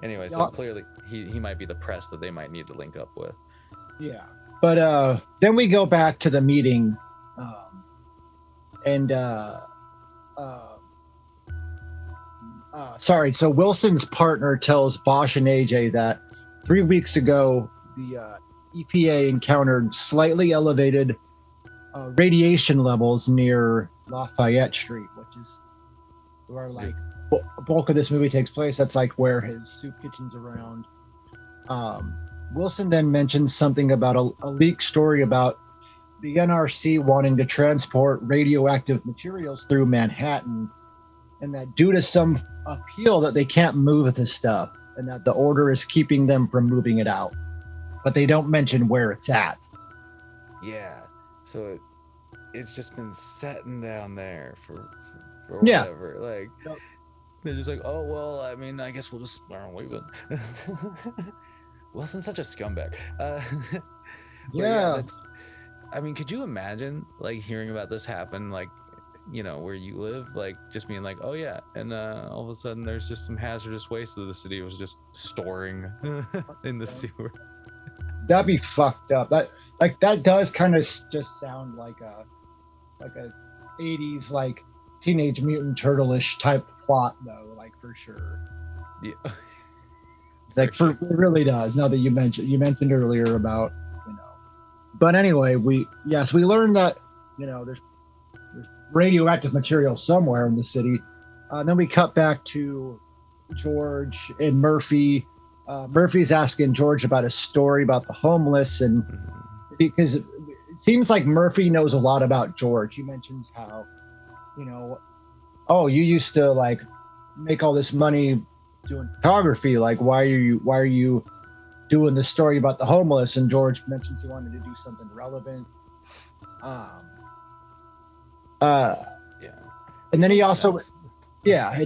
Anyway, so clearly he might be the press that they might need to link up with. Yeah, but then we go back to the meeting, so Wilson's partner tells Bosh and AJ that 3 weeks ago the EPA encountered slightly elevated radiation levels near Lafayette Street, which is where like a bulk of this movie takes place. That's like where his soup kitchen's around. Wilson then mentions something about a leaked story about the NRC wanting to transport radioactive materials through Manhattan, and that due to some appeal that they can't move this stuff, and that the order is keeping them from moving it out. But they don't mention where it's at. Yeah, so it's just been sitting down there for whatever. Like, they're just like, oh, well, I mean, I guess we'll just leave it. Wilson's such a scumbag. Yeah. I mean, could you imagine, like, hearing about this happen, like, where you live, like, just being like, oh, yeah, and all of a sudden there's just some hazardous waste that the city was just storing in the sewer. That'd be fucked up. That does kind of just sound like a 80s like Teenage Mutant Turtle-ish type plot, though, like, for sure. Yeah. Like, it really does. Now that you mentioned earlier about, but anyway, we learned that, there's radioactive material somewhere in the city. Then we cut back to George and Murphy. Murphy's asking George about a story about the homeless, and because it seems like Murphy knows a lot about George. He mentions how, oh, you used to like make all this money doing photography. Like, why are you doing this story about the homeless? And George mentions he wanted to do something relevant. And then he also, it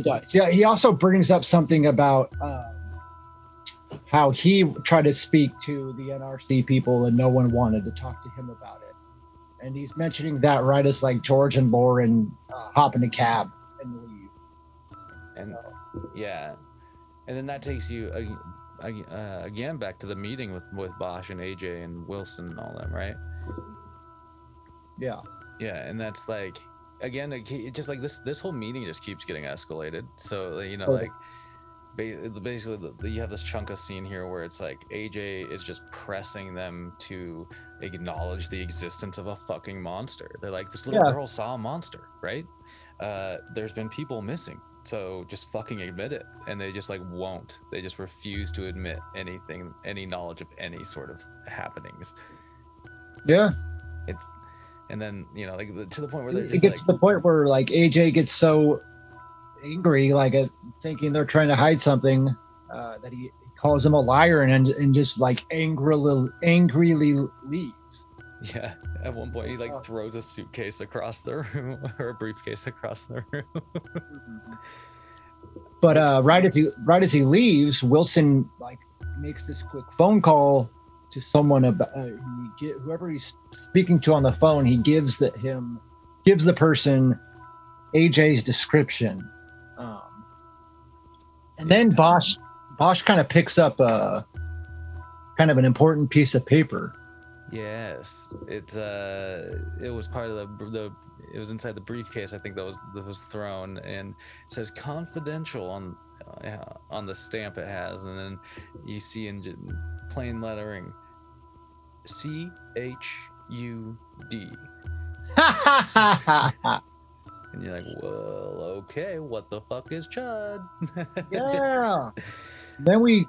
does. Yeah, he also brings up something about how he tried to speak to the NRC people and no one wanted to talk to him about it. And he's mentioning that right as like George and Lauren hop in a cab and leave. And and then that takes you again back to the meeting with Bosh and AJ and Wilson and all them, right? Yeah, and that's like, again, it just like this whole meeting just keeps getting escalated. So like basically you have this chunk of scene here where it's like AJ is just pressing them to acknowledge the existence of a fucking monster. They're like, this little girl saw a monster, right? There's been people missing, so just fucking admit it. And they just like won't. They just refuse to admit anything, any knowledge of any sort of happenings. Yeah. And then, you know, like to the point where they're just it gets to the point where like AJ gets so angry, like thinking they're trying to hide something, that he calls him a liar and just like angrily leaves. Yeah, at one point he like throws a suitcase across the room or a briefcase across the room. But right as he leaves, Wilson like makes this quick phone call to someone about whoever he's speaking to on the phone. He gives the person AJ's description. And then Bosh kind of picks up a kind of an important piece of paper. Yes, it was part of it was inside the briefcase, I think, that was thrown, and it says confidential on the stamp it has, and then you see in plain lettering C.H.U.D. And you're like, well, okay, what the fuck is C.H.U.D? Yeah. Then we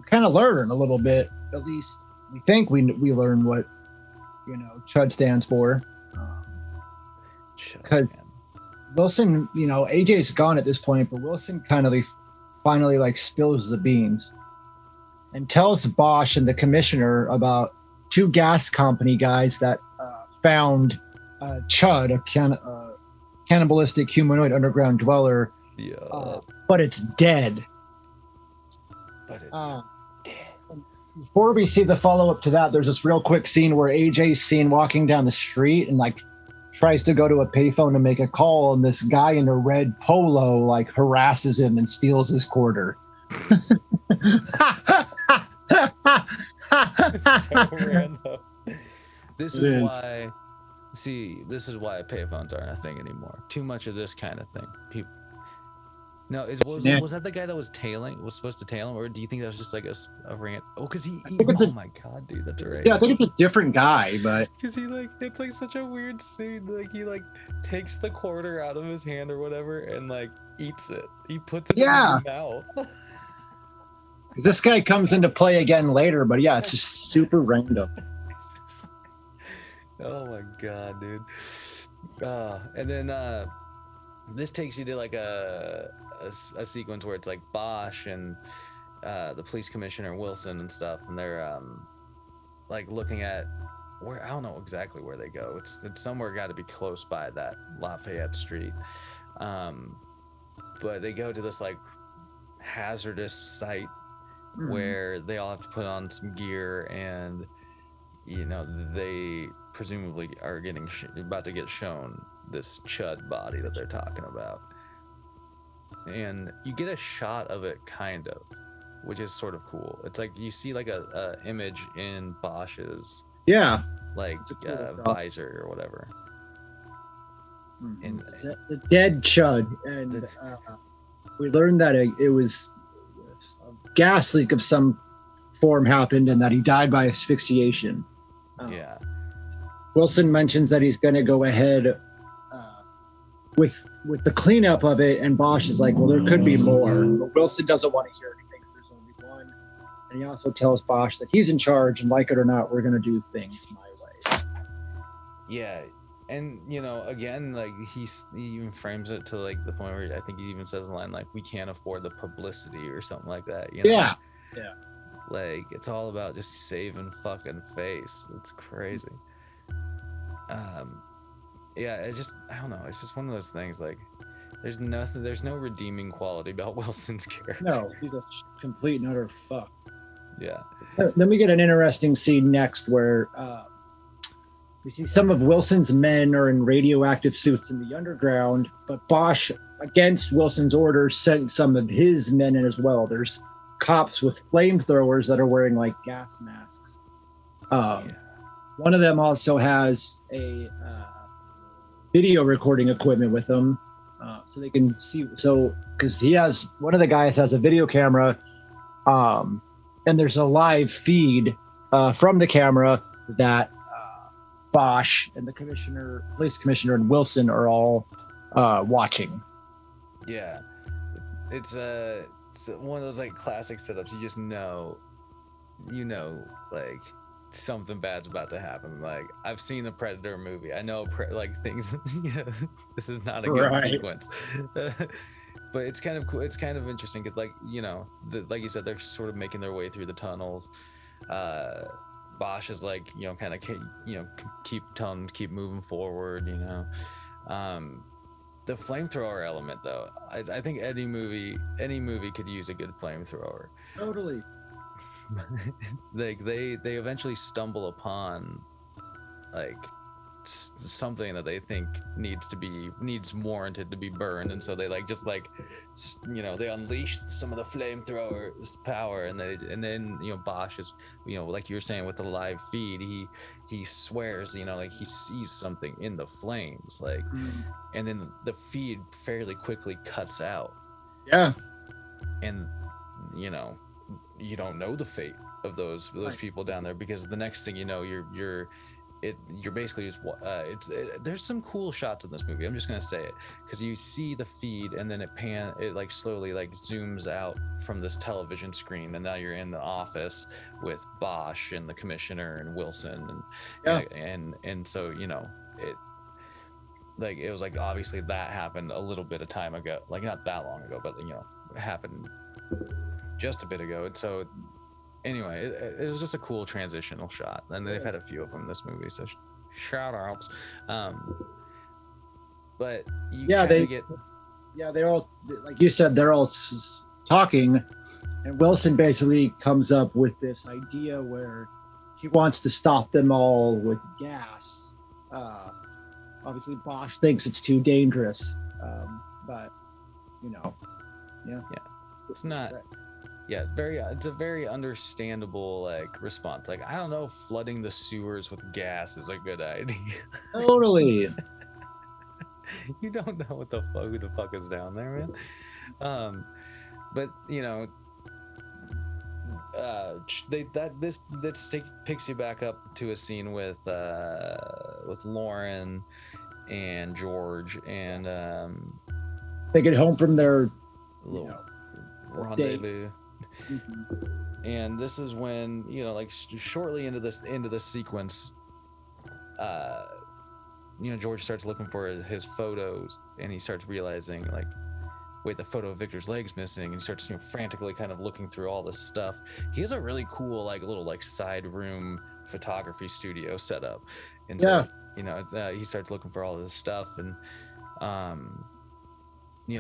kind of learn a little bit, at least we think we learn what, C.H.U.D stands for. Because Wilson, AJ's gone at this point, but Wilson kind of finally like spills the beans and tells Bosh and the commissioner about two gas company guys that found C.H.U.D, a cannibalistic humanoid underground dweller. Yeah. But it's dead. Before we see the follow-up to that, there's this real quick scene where AJ's seen walking down the street and like tries to go to a payphone to make a call, and this guy in a red polo like harasses him and steals his quarter. It's so random. This is why payphones aren't a thing anymore. Too much of this kind of thing. People. No, was that the guy that was supposed to tail him, or do you think that was just like a rant? Oh, because oh my god, dude, that's right. Yeah, I think it's a different guy, but because it's like such a weird scene. Like he like takes the quarter out of his hand or whatever and like eats it. He puts it in his mouth. Because this guy comes into play again later, but yeah, it's just super random. Oh my god, dude. And then this takes you to like a sequence where it's like Bosh and the police commissioner Wilson and stuff, and they're like looking at where, I don't know exactly where they go. It's somewhere got to be close by that Lafayette Street, but they go to this like hazardous site where they all have to put on some gear, and they presumably are about to get shown this C.H.U.D body that they're talking about, and you get a shot of it kind of, which is sort of cool. It's like you see like a image in Bosch's like cool visor or whatever. And the dead C.H.U.D, and we learned that it was a gas leak of some form happened, and that he died by asphyxiation. Wilson mentions that he's going to go ahead with the cleanup of it, and Bosh is like, well, there could be more, but Wilson doesn't want to hear it. He thinks there's only one, and he also tells Bosh that he's in charge, and like it or not, we're going to do things my way. Yeah, and again, like he even frames it to like the point where I think he even says the line like, we can't afford the publicity or something like that. Yeah. Like it's all about just saving fucking face. It's crazy. It's just, I don't know, it's just one of those things, like there's no redeeming quality about Wilson's character. No, he's a complete and utter fuck. Yeah. Then we get an interesting scene next where we see some of Wilson's men are in radioactive suits in the underground, but Bosh, against Wilson's orders, sent some of his men in as well. There's cops with flamethrowers that are wearing like gas masks. One of them also has a video recording equipment with them. so they can see. So because one of the guys has a video camera, and there's a live feed from the camera that Bosh and the police commissioner, and Wilson are all watching. Yeah, it's one of those like classic setups. You just know, like something bad's about to happen. Like I've seen a Predator movie. I know like things. This is not a good sequence. But it's kind of cool. It's kind of interesting because, like, like you said, they're sort of making their way through the tunnels. Bosh is like, kind of, keep telling them to keep moving forward. The flamethrower element, though, I think any movie could use a good flamethrower. Totally. Like they eventually stumble upon like something that they think needs warranted to be burned, and so they they unleash some of the flamethrower's power, and then Bosh is, like you were saying with the live feed, he swears like he sees something in the flames, like and then the feed fairly quickly cuts out. Yeah. And you don't know the fate of those people down there, because the next thing you know, you're basically just there's some cool shots in this movie. I'm just gonna say it, because you see the feed and then it like slowly like zooms out from this television screen, and now you're in the office with Bosh and the commissioner and Wilson, and so it was like, obviously that happened a little bit of time ago, like not that long ago, but it happened just a bit ago. And so anyway, it was just a cool transitional shot, and they've had a few of them in this movie, so shout outs. But they're all, like you said, they're all talking, and Wilson basically comes up with this idea where he wants to stop them all with gas. Obviously Bosh thinks it's too dangerous, but it's not. Yeah, it's a very understandable like response. Like, I don't know if flooding the sewers with gas is a good idea. Totally. You don't know who the fuck is down there, man. But this picks you back up to a scene with Lauren and George, and they get home from their little rendezvous. And this is when like shortly into this sequence, George starts looking for his photos, and he starts realizing, like, wait, the photo of Victor's leg's missing, and he starts frantically kind of looking through all this stuff. He has a really cool like little like side room photography studio set up, and so he starts looking for all this stuff, and he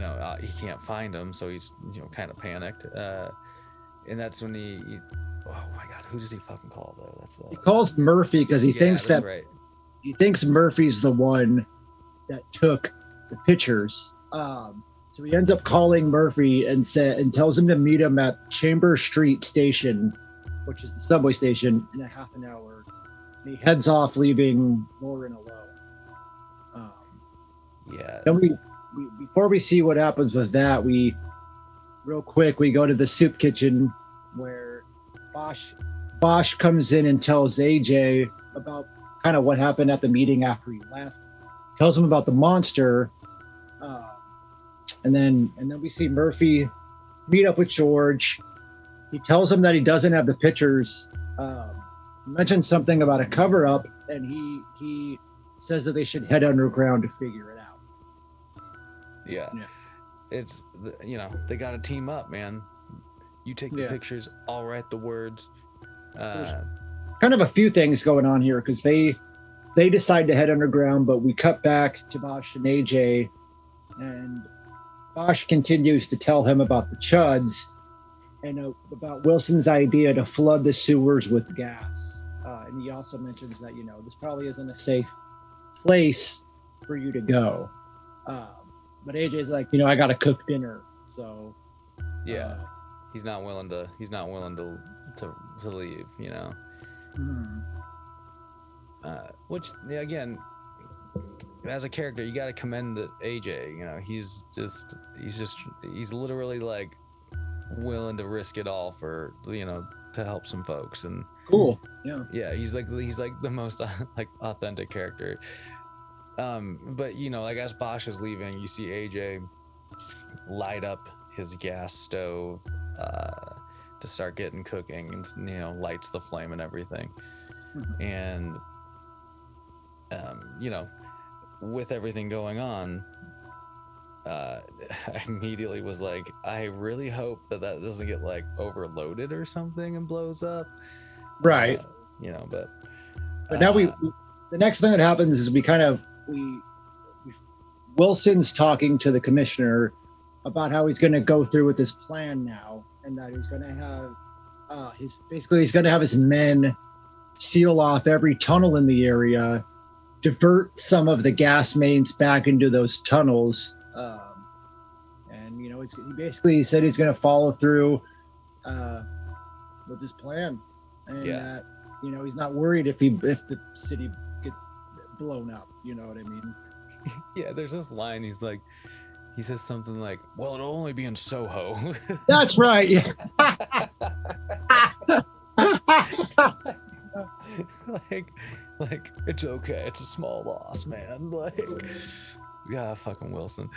can't find them, so he's kind of panicked. And that's when he oh my god, who does he fucking call though? He calls Murphy because he thinks that he thinks Murphy's the one that took the pictures. So he ends up calling Murphy and tells him to meet him at Chambers Street Station, which is the subway station, in a half an hour. And he heads off, leaving Lauren alone. Then before we see what happens with that, we go to the soup kitchen, where Bosh comes in and tells AJ about kind of what happened at the meeting after he left. Tells him about the monster, and then we see Murphy meet up with George. He tells him that he doesn't have the pictures. He mentions something about a cover up, and he says that they should head underground to figure it out. Yeah. It's they got to team up, man. You take the pictures, I'll write the words. There's kind of a few things going on here, because they decide to head underground, but we cut back to Bosh and AJ, and Bosh continues to tell him about the C.H.U.Ds and about Wilson's idea to flood the sewers with gas. And he also mentions that this probably isn't a safe place for you to go. But AJ's like, I got to cook dinner, so he's not willing to leave, Mm-hmm. Which again, as a character, you got to commend AJ. You know, he's literally like willing to risk it all for, you know, to help some folks. And cool. Yeah, he's like the most like authentic character. But you know, like as Bosh is leaving, you see AJ light up his gas stove to start getting cooking, and you know, lights the flame and everything. And you know, with everything going on, I immediately was like, I really hope that doesn't get like overloaded or something and blows up. Right. You know, but now we the next thing that happens is Wilson's talking to the commissioner about how he's going to go through with this plan now, and that he's going to have he's going to have his men seal off every tunnel in the area, divert some of the gas mains back into those tunnels, and you know, he basically said he's going to follow through with his plan, and that, you know, he's not worried if the city gets blown up. You know what I mean? Yeah, there's this line. He says something like, "Well, it'll only be in Soho." That's right. Yeah. like it's okay. It's a small loss, man. Like, yeah, fucking Wilson.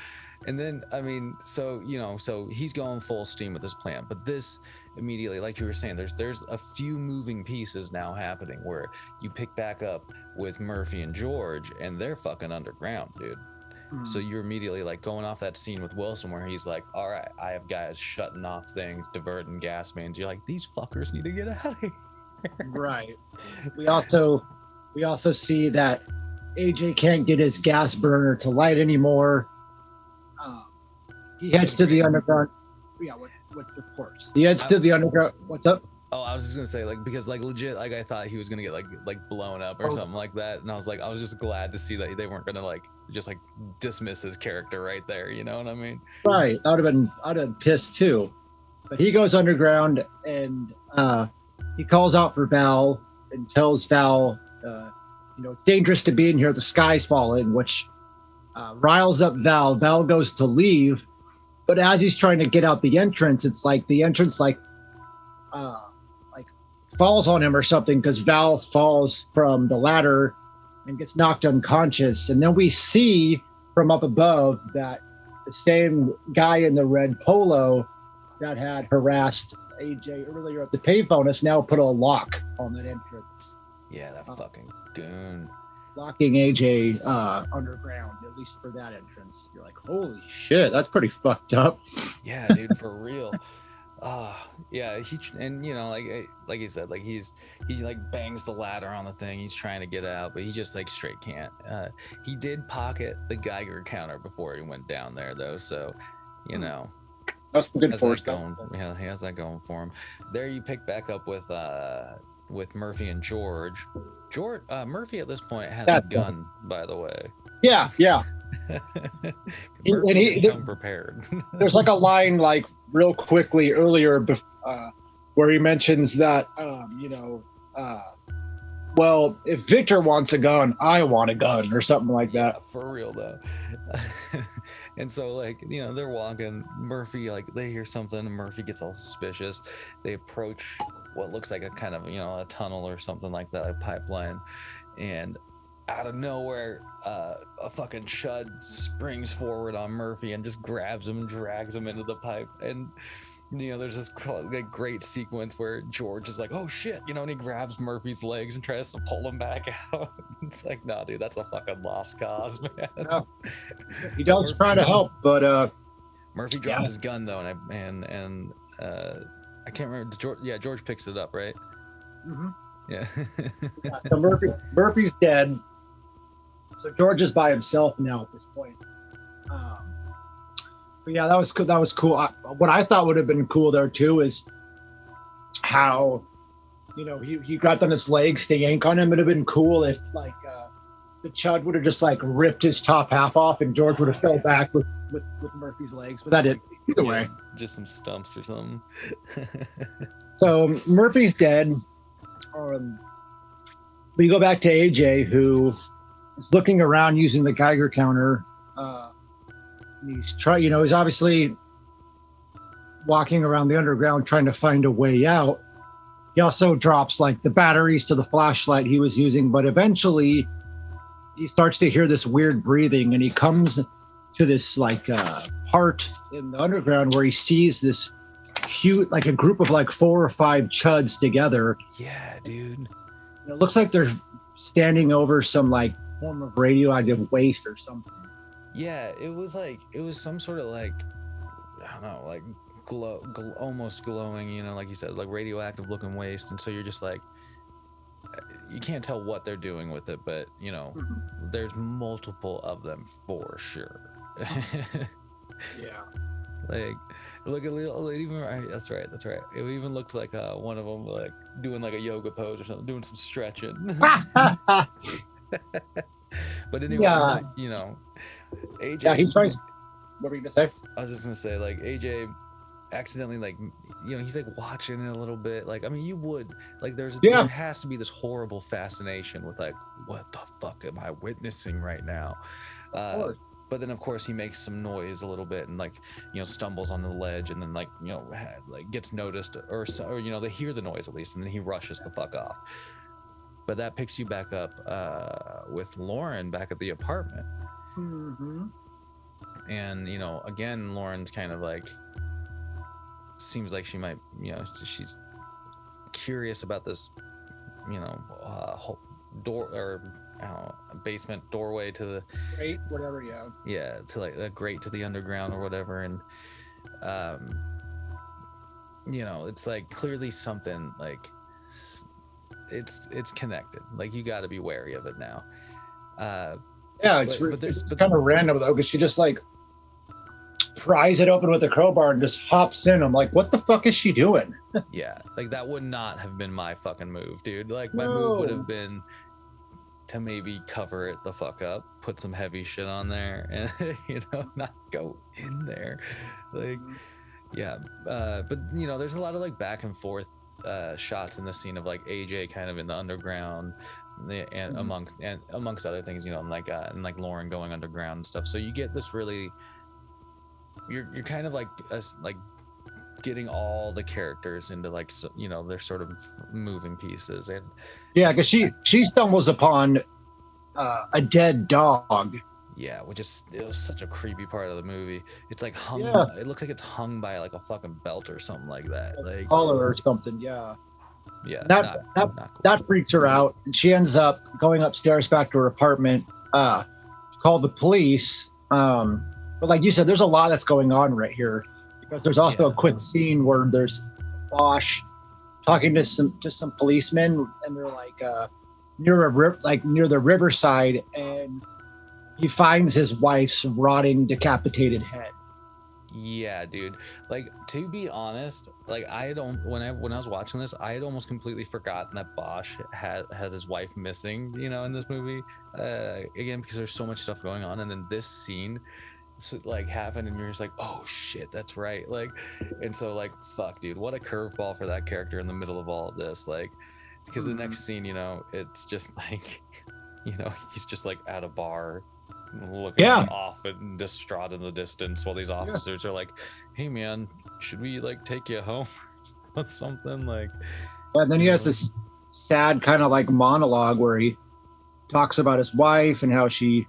And then, I mean, so, you know, so he's going full steam with this plan, but this immediately, like you were saying, there's a few moving pieces now happening where you pick back up with Murphy and George, and they're fucking underground, dude. So you're immediately like going off that scene with Wilson where he's like, all right, I have guys shutting off things, diverting gas mains. You're like, these fuckers need to get out of here. Right. We also see that AJ can't get his gas burner to light anymore. He heads to the underground. Yeah, of course. He heads to the underground. What's up? Oh, I was just gonna say, like, because like legit, like I thought he was gonna get like blown up or something like that, and I was just glad to see that they weren't gonna like just like dismiss his character right there. You know what I mean? Right. I'd have been pissed too. But he goes underground and he calls out for Val and tells Val, you know, it's dangerous to be in here. The sky's falling, which riles up Val. Val goes to leave, but as he's trying to get out the entrance, it's like the entrance like falls on him or something, because Val falls from the ladder and gets knocked unconscious. And then we see from up above that the same guy in the red polo that had harassed AJ earlier at the payphone has now put a lock on that entrance. Yeah, that fucking goon. Locking AJ underground, at least for that entrance. You're like, holy shit, that's pretty fucked up. Yeah, dude, for real. Yeah, and you know, like he said, like he like bangs the ladder on the thing. He's trying to get out, but he just like straight can't. He did pocket the Geiger counter before he went down there, though, so you know, that's good for he has that going for him. There, you pick back up with Murphy and George. Murphy at this point has a gun, by the way. Yeah. He's prepared. There's like a line like real quickly earlier where he mentions that well, if Victor wants a gun, I want a gun, or something like that. Yeah, for real though. And so, like, you know, they're walking. Murphy, like, they hear something, and Murphy gets all suspicious. They approach what looks like a kind of, you know, a tunnel or something like that, a pipeline, and out of nowhere, a fucking C.H.U.D springs forward on Murphy and just grabs him and drags him into the pipe. And, you know, there's this like great sequence where George is like, oh shit, you know, and he grabs Murphy's legs and tries to pull him back out. It's like, nah, dude, that's a fucking lost cause, man. Yeah. He does try to help, but Murphy dropped his gun though, and I can't remember. George picks it up, right? Mm-hmm. Yeah. So Murphy's dead. So George is by himself now at this point. But yeah, that was cool. That was cool. What I thought would have been cool there too is how, you know, he grabbed on his legs to yank on him. It would have been cool if like the C.H.U.D would have just like ripped his top half off and George would have fell back with Murphy's legs. But that didn't. Either way, just some stumps or something. So Murphy's dead. We go back to AJ, who He's looking around using the Geiger counter. He's he's obviously walking around the underground trying to find a way out. He also drops like the batteries to the flashlight he was using, but eventually he starts to hear this weird breathing, and he comes to this like part in the underground where he sees this huge, like a group of like 4 or 5 CH.U.Ds together. Yeah, dude. It looks like they're standing over some like form of radioactive waste or something. Yeah, it was some sort of like, I don't know, like almost glowing, like you said, like radioactive looking waste. And so you're just like, you can't tell what they're doing with it, but there's multiple of them for sure. Yeah. Like, look at that's right. It even looked like one of them like doing like a yoga pose or something, doing some stretching. But anyway, AJ. Yeah, he tries. What were you gonna say? I was just gonna say, like, AJ accidentally, like, he's like watching it a little bit. Like, I mean, you would like, there has to be this horrible fascination with like, what the fuck am I witnessing right now? But then of course he makes some noise a little bit and like, stumbles on the ledge, and then like, like gets noticed or they hear the noise at least, and then he rushes the fuck off. But that picks you back up with Lauren back at the apartment. Mm-hmm. And, again, Lauren's kind of like, seems like she might, she's curious about this, whole door or basement doorway to the grate, whatever. Yeah, to like a grate to the underground or whatever. And, it's like clearly something like it's connected. Like, you got to be wary of it now. It's kind of random though, because she just like pries it open with a crowbar and just hops in. I'm like, what the fuck is she doing? Yeah, like that would not have been my fucking move, dude. Like, my move would have been to maybe cover it the fuck up, put some heavy shit on there, and not go in there. Like, yeah, but there's a lot of like back and forth shots in the scene of like AJ kind of in the underground, and amongst other things, and like Lauren going underground and stuff. So you get this really, you're kind of like getting all the characters into like, they're sort of moving pieces. And because she stumbles upon a dead dog. Yeah, it was such a creepy part of the movie. It's like hung. Yeah. It looks like it's hung by like a fucking belt or something like that. Like collar or something. Yeah. Yeah. That cool. That freaks her out, and she ends up going upstairs back to her apartment. Call the police. But like you said, there's a lot that's going on right here, because there's also a quick scene where there's Bosh talking to some policemen, and they're like near the riverside, and he finds his wife's rotting, decapitated head. Yeah, dude. Like, to be honest, like when I was watching this, I had almost completely forgotten that Bosh had his wife missing, in this movie. Again, because there's so much stuff going on, and then this scene like happened, and you're just like, oh shit, that's right. Like, and so like, fuck, dude, what a curveball for that character in the middle of all of this. Like, because the next scene, it's just like, he's just like at a bar looking off and distraught in the distance, while these officers are like, hey man, should we like take you home or something? Like, and then he has this sad kind of like monologue where he talks about his wife and how she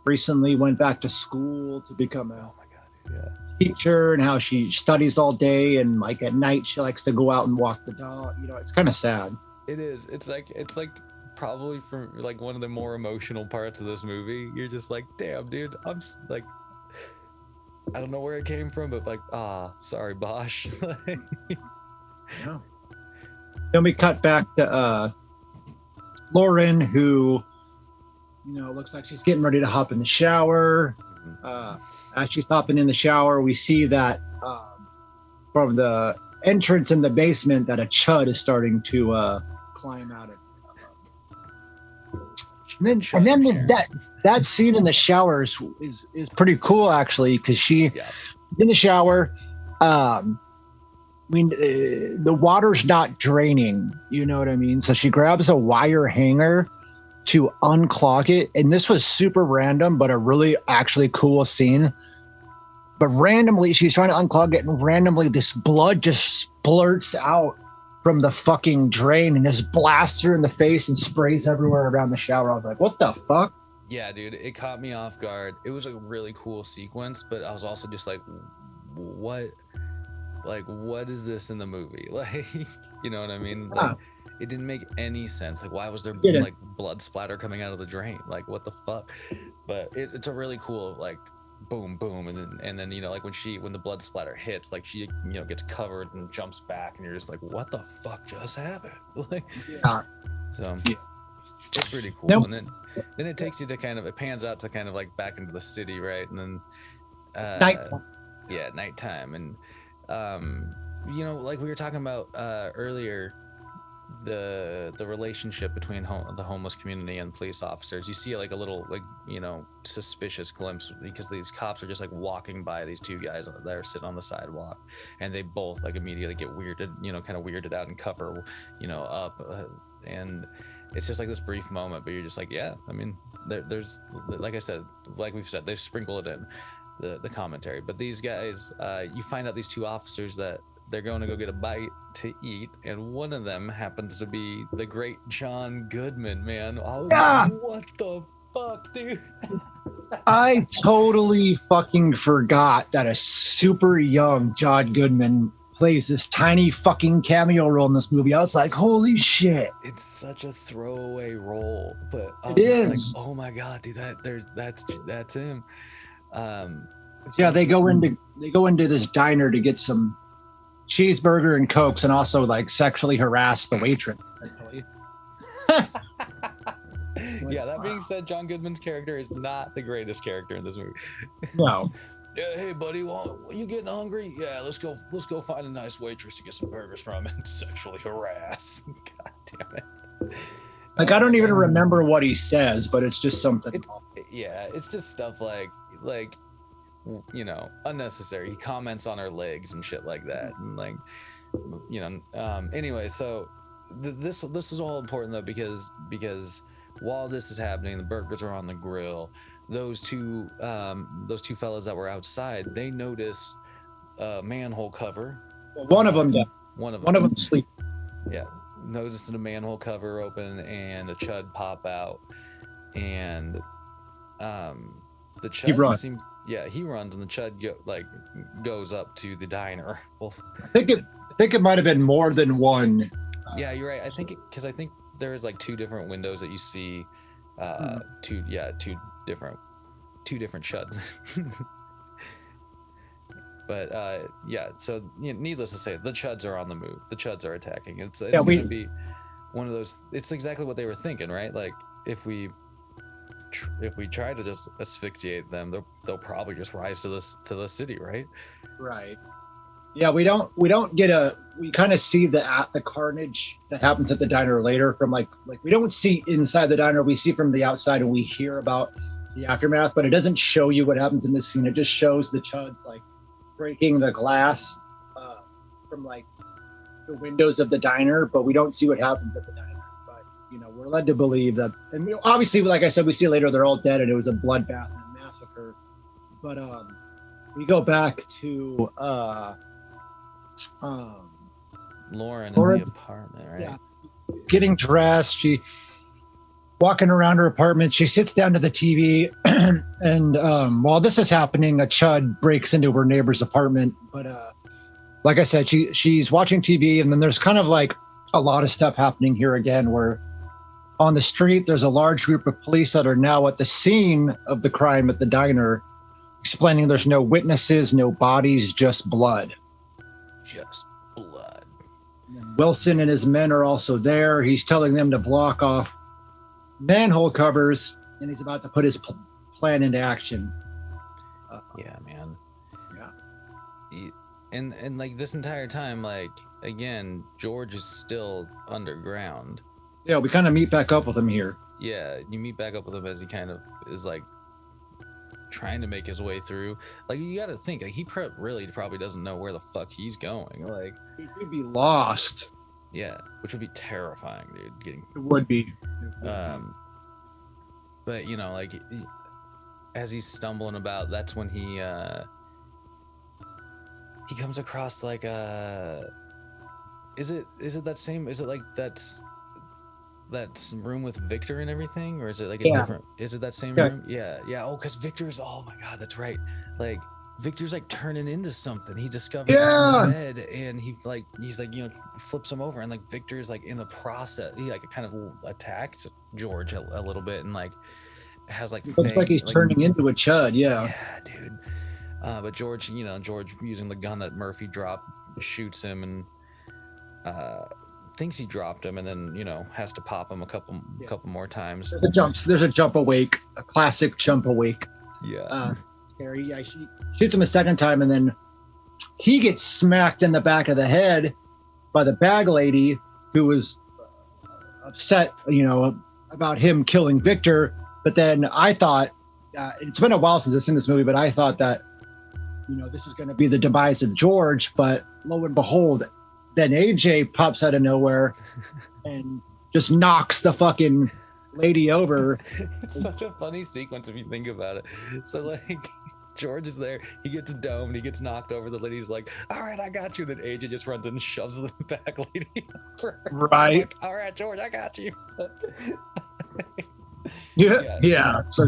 recently went back to school to become a teacher, and how she studies all day, and like at night she likes to go out and walk the dog. It's kind of sad. It is. It's like probably for like one of the more emotional parts of this movie. You're just like, damn, dude, I'm like, I don't know where it came from, but like, sorry, Bosh. Yeah. Then we cut back to Lauren, who looks like she's getting ready to hop in the shower. As she's hopping in the shower, we see that from the entrance in the basement that a C.H.U.D is starting to climb out of. And then that scene in the shower is pretty cool, actually, because she in the shower. The water's not draining. You know what I mean? So she grabs a wire hanger to unclog it. And this was super random, but a really actually cool scene. But randomly, she's trying to unclog it, and randomly this blood just splurts out from the fucking drain and just blasts her in the face and sprays everywhere around the shower. I was like, what the fuck? Yeah, dude, it caught me off guard. It was a really cool sequence, but I was also just like, what is this in the movie? Like, you know what I mean? Like, it didn't make any sense. Like, why was there like blood splatter coming out of the drain? Like, what the fuck? But it's a really cool, like, boom, boom, and then you know, like when the blood splatter hits, like she, you know, gets covered and jumps back, and you're just like, what the fuck just happened? Like, so it's pretty cool. Nope. And then it takes you to it pans out to kind of like back into the city, right? And then nighttime. Yeah, nighttime, and you know, like we were talking about earlier, the relationship between the homeless community and police officers. You see like a little, like, you know, suspicious glimpse, because these cops are just like walking by these two guys that are sitting on the sidewalk, and they both like immediately get weirded, you know, kind of weirded out and cover, you know, up, and it's just like this brief moment, but you're just like, yeah, I mean, there's, like I said, like we've said, they sprinkle it in the commentary. But these guys, you find out these two officers that they're going to go get a bite to eat, and one of them happens to be the great John Goodman, man. What the fuck, dude? I totally fucking forgot that a super young John Goodman plays this tiny fucking cameo role in this movie. I was like, holy shit. It's such a throwaway role, but it is like, oh my god, dude, that's him. Yeah, they go into this diner to get some cheeseburger and cokes, and also like sexually harass the waitress. Yeah, that being said, John Goodman's character is not the greatest character in this movie. No. Yeah, hey buddy, you getting hungry? Yeah, let's go find a nice waitress to get some burgers from and sexually harass. God damn it. Like, I don't even remember what he says, but it's just something. It's just stuff like, you know, unnecessary. He comments on her legs and shit like that, and like, you know. Anyway, so this is all important though, because while this is happening, the burgers are on the grill. Those two fellas that were outside, they notice a manhole cover. Well, one of them sleep. Yeah, noticed a manhole cover open and a C.H.U.D pop out, and the C.H.U.D seems. Yeah, he runs, and the C.H.U.D goes up to the diner. Well, I think it might have been more than one. Yeah, you're right. I think there's like two different windows that you see. Two different C.H.U.Ds. But yeah, so needless to say, the C.H.U.Ds are on the move. The C.H.U.Ds are attacking. It's going to be one of those. It's exactly what they were thinking, right? Like if we try to just asphyxiate them, they'll probably just rise to the city, right? Right. Yeah, we kind of see the carnage that happens at the diner later from like we don't see inside the diner, we see from the outside, and we hear about the aftermath, but it doesn't show you what happens in this scene. It just shows the C.H.U.Ds like breaking the glass from like the windows of the diner, but we don't see what happens at the diner. But you know, we're led to believe that, and obviously, like I said, we see later they're all dead and it was a bloodbath and a massacre. But we go back to Lauren in the apartment, right? Yeah, getting dressed. She walking around her apartment. She sits down to the TV, and while this is happening, a C.H.U.D breaks into her neighbor's apartment. But like I said, she's watching TV, and then there's kind of like a lot of stuff happening here again, where on the street there's a large group of police that are now at the scene of the crime at the diner, explaining there's no witnesses, no bodies, just blood. Just blood. Wilson and his men are also there. He's telling them to block off manhole covers, and he's about to put his plan into action. Yeah, man. Yeah. And like this entire time, like again, George is still underground. Yeah, we kind of meet back up with him here. Yeah, you meet back up with him as he kind of is like trying to make his way through. Like, you got to think, like, he really probably doesn't know where the fuck he's going. Like, he could be lost. Yeah, which would be terrifying, dude. It would be. but you know, like as he's stumbling about, that's when he comes across like is it like that's room with Victor and everything, or is it like a different, is it that same room? Yeah. Oh, because Victor's, oh my god, that's right, like Victor's like turning into something. He discovers him in the bed, and he's like you know, flips him over, and like Victor's like in the process, he like kind of attacks George a little bit, and like has like looks like he's turning into a C.H.U.D. Yeah, dude. But George using the gun that Murphy dropped, shoots him, and thinks he dropped him, and then, you know, has to pop him a couple more times. There's a jump awake, a classic jump awake. Yeah. Scary. Yeah, she shoots him a second time, and then he gets smacked in the back of the head by the bag lady, who was upset, you know, about him killing Victor. But then I thought, it's been a while since I've seen this movie, but I thought that, you know, this is going to be the demise of George. But lo and behold, then AJ pops out of nowhere and just knocks the fucking lady over. It's such a funny sequence if you think about it. So like George is there, he gets domed, he gets knocked over, the lady's like, all right, I got you. Then AJ just runs in and shoves the back lady over. Right. Like, all right, George, I got you. Yeah. So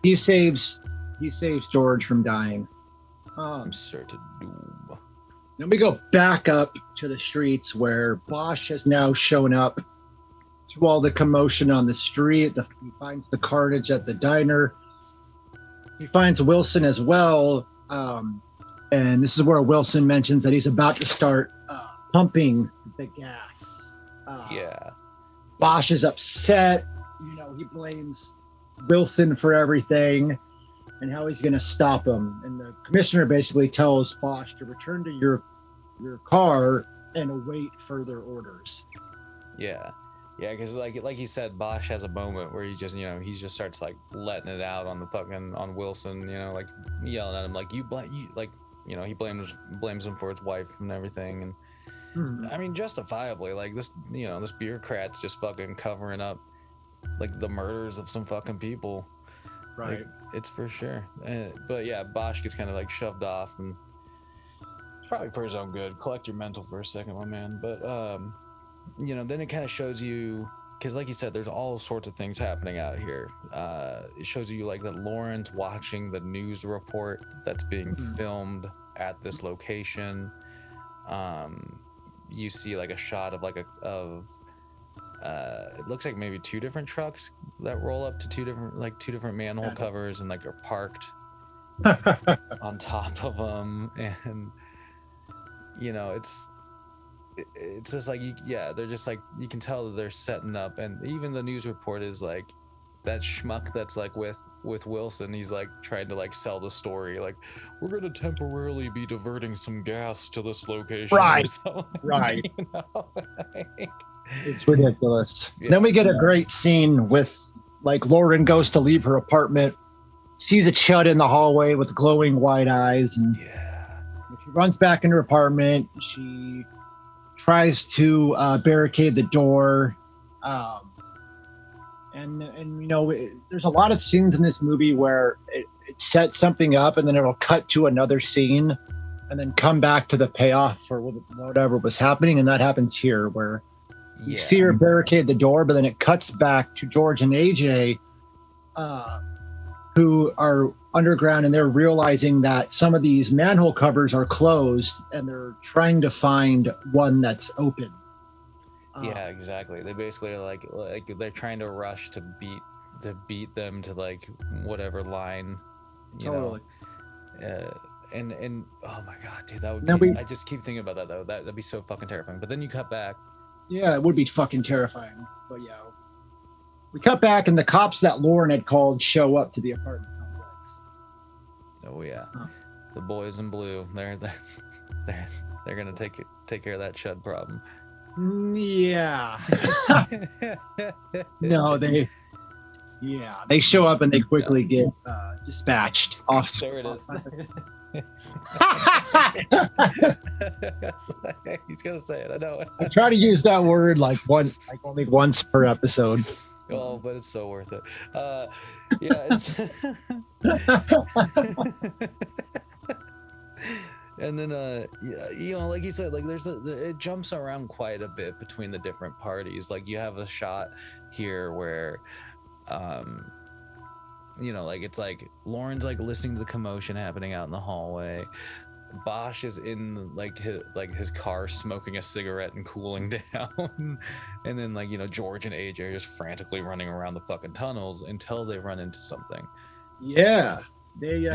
he saves George from dying. I'm certain doom. Then we go back up to the streets where Bosh has now shown up through all the commotion on the street. He finds the carnage at the diner. He finds Wilson as well. And this is where Wilson mentions that he's about to start pumping the gas. Bosh is upset. You know, he blames Wilson for everything and how he's going to stop him. And the commissioner basically tells Bosh to return to your car and await further orders. Yeah, because like you said, Bosh has a moment where he just, you know, he just starts like letting it out on Wilson, you know, like yelling at him like you like, you know, he blames him for his wife and everything. And I mean, justifiably, like this, you know, this bureaucrat's just fucking covering up like the murders of some fucking people. Right. Like, it's for sure. But yeah, Bosh gets kind of like shoved off, and it's probably for his own good. Collect your mental for a second, my man. But you know, then it kind of shows you, because like you said, there's all sorts of things happening out here. It shows you like that Lauren's watching the news report that's being filmed at this location. You see like a shot of it looks like maybe two different trucks that roll up to two different manhole covers and like are parked on top of them. And you know, it's just like they're just like, you can tell that they're setting up. And even the news report is like that schmuck that's like with Wilson, he's like trying to like sell the story, like we're gonna temporarily be diverting some gas to this location, right? You know? It's ridiculous. Then we get a great scene with like Lauren goes to leave her apartment, sees a C.H.U.D in the hallway with glowing white eyes, and she runs back in her apartment. She tries to barricade the door. And you know, there's a lot of scenes in this movie where it sets something up and then it'll cut to another scene and then come back to the payoff for whatever was happening. And that happens here, where you see her barricade the door, but then it cuts back to George and AJ, who are underground, and they're realizing that some of these manhole covers are closed and they're trying to find one that's open. Yeah, exactly. They basically are like they're trying to rush to beat them to like whatever line, you know. And oh my god, dude, that would be. I just keep thinking about that though. That'd be so fucking terrifying. But then you cut back. Yeah, it would be fucking terrifying. But yeah, we cut back, and the cops that Lauren had called show up to the apartment complex. Oh yeah, the boys in blue. They're gonna take care of that C.H.U.D problem. Yeah. No, they show up and they quickly get dispatched off. There it is. He's gonna say it. I know. I try to use that word like only once per episode. Oh, but it's so worth it. Yeah, it's. And then, yeah, you know, like you said, like it jumps around quite a bit between the different parties. Like you have a shot here where, you know, like it's like Lauren's like listening to the commotion happening out in the hallway. Bosh is in like his car smoking a cigarette and cooling down. And then like, you know, George and AJ are just frantically running around the fucking tunnels until they run into something. Yeah, they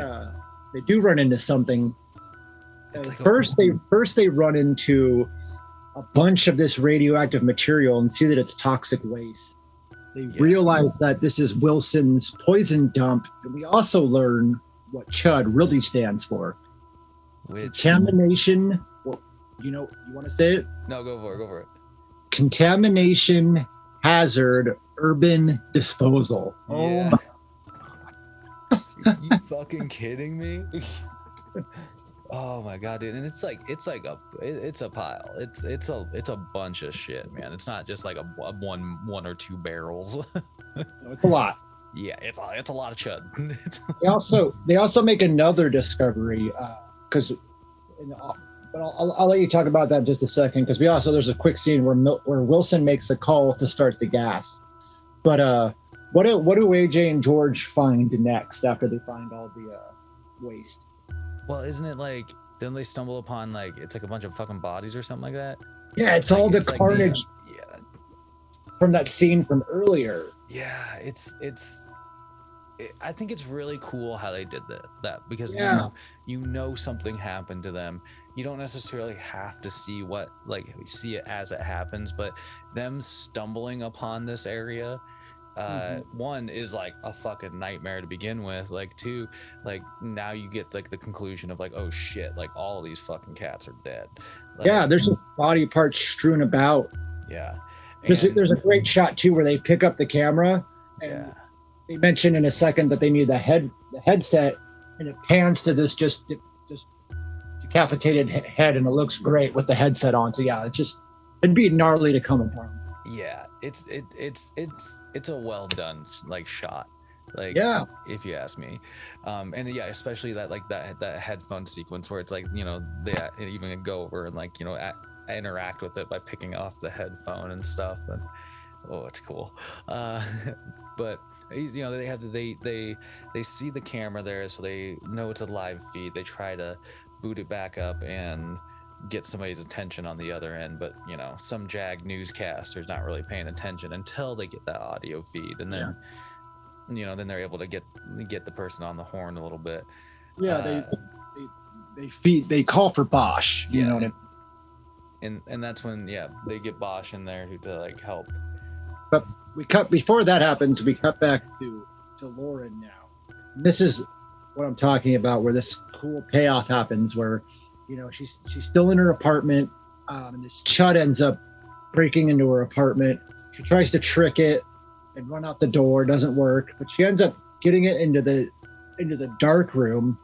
do run into something. Like first they run into a bunch of this radioactive material and see that it's toxic waste. They realize that this is Wilson's poison dump, and we also learn what C.H.U.D really stands for. Contamination. Well, you want to say it? No, go for it. Contamination, hazard, urban disposal. Yeah. You fucking kidding me? Oh my god, dude! And it's a pile. It's a bunch of shit, man. It's not just like a one or two barrels. No, it's a lot. Yeah, it's a lot of chud. They also make another discovery but I'll let you talk about that in just a second, because there's a quick scene where Wilson makes a call to start the gas. But what do AJ and George find next after they find all the waste? Well, isn't it like, don't they stumble upon like it's like a bunch of fucking bodies or something like that? Yeah, it's like, all the carnage from that scene from earlier. Yeah, I think it's really cool how they did that because you know something happened to them. You don't necessarily have to see see it as it happens, but them stumbling upon this area. One is like a fucking nightmare to begin with. Like two, like now you get like the conclusion of like, oh shit, like all of these fucking cats are dead. Like, yeah, there's just body parts strewn about. Yeah, there's a great shot too where they pick up the camera and they mention in a second that they need the headset, and it pans to this just decapitated head, and it looks great with the headset on. So yeah, it'd be gnarly to come upon. Yeah, it's a well done like shot, like if you ask me, and yeah, especially that headphone sequence where it's like, you know, they even go over and like, you know, interact with it by picking off the headphone and stuff, and it's cool. But you know, they see the camera there, so they know it's a live feed. They try to boot it back up and get somebody's attention on the other end, but you know, some jag newscaster's not really paying attention until they get that audio feed, and then you know, then they're able to get the person on the horn a little bit. They call for Bosh, you know what I mean? And that's when they get Bosh in there to like help. But before that happens, we cut back to Lauren now. And this is what I'm talking about, where this cool payoff happens, where, you know, she's still in her apartment, and this C.H.U.D ends up breaking into her apartment. She tries to trick it and run out the door. It doesn't work, but she ends up getting it into the dark room,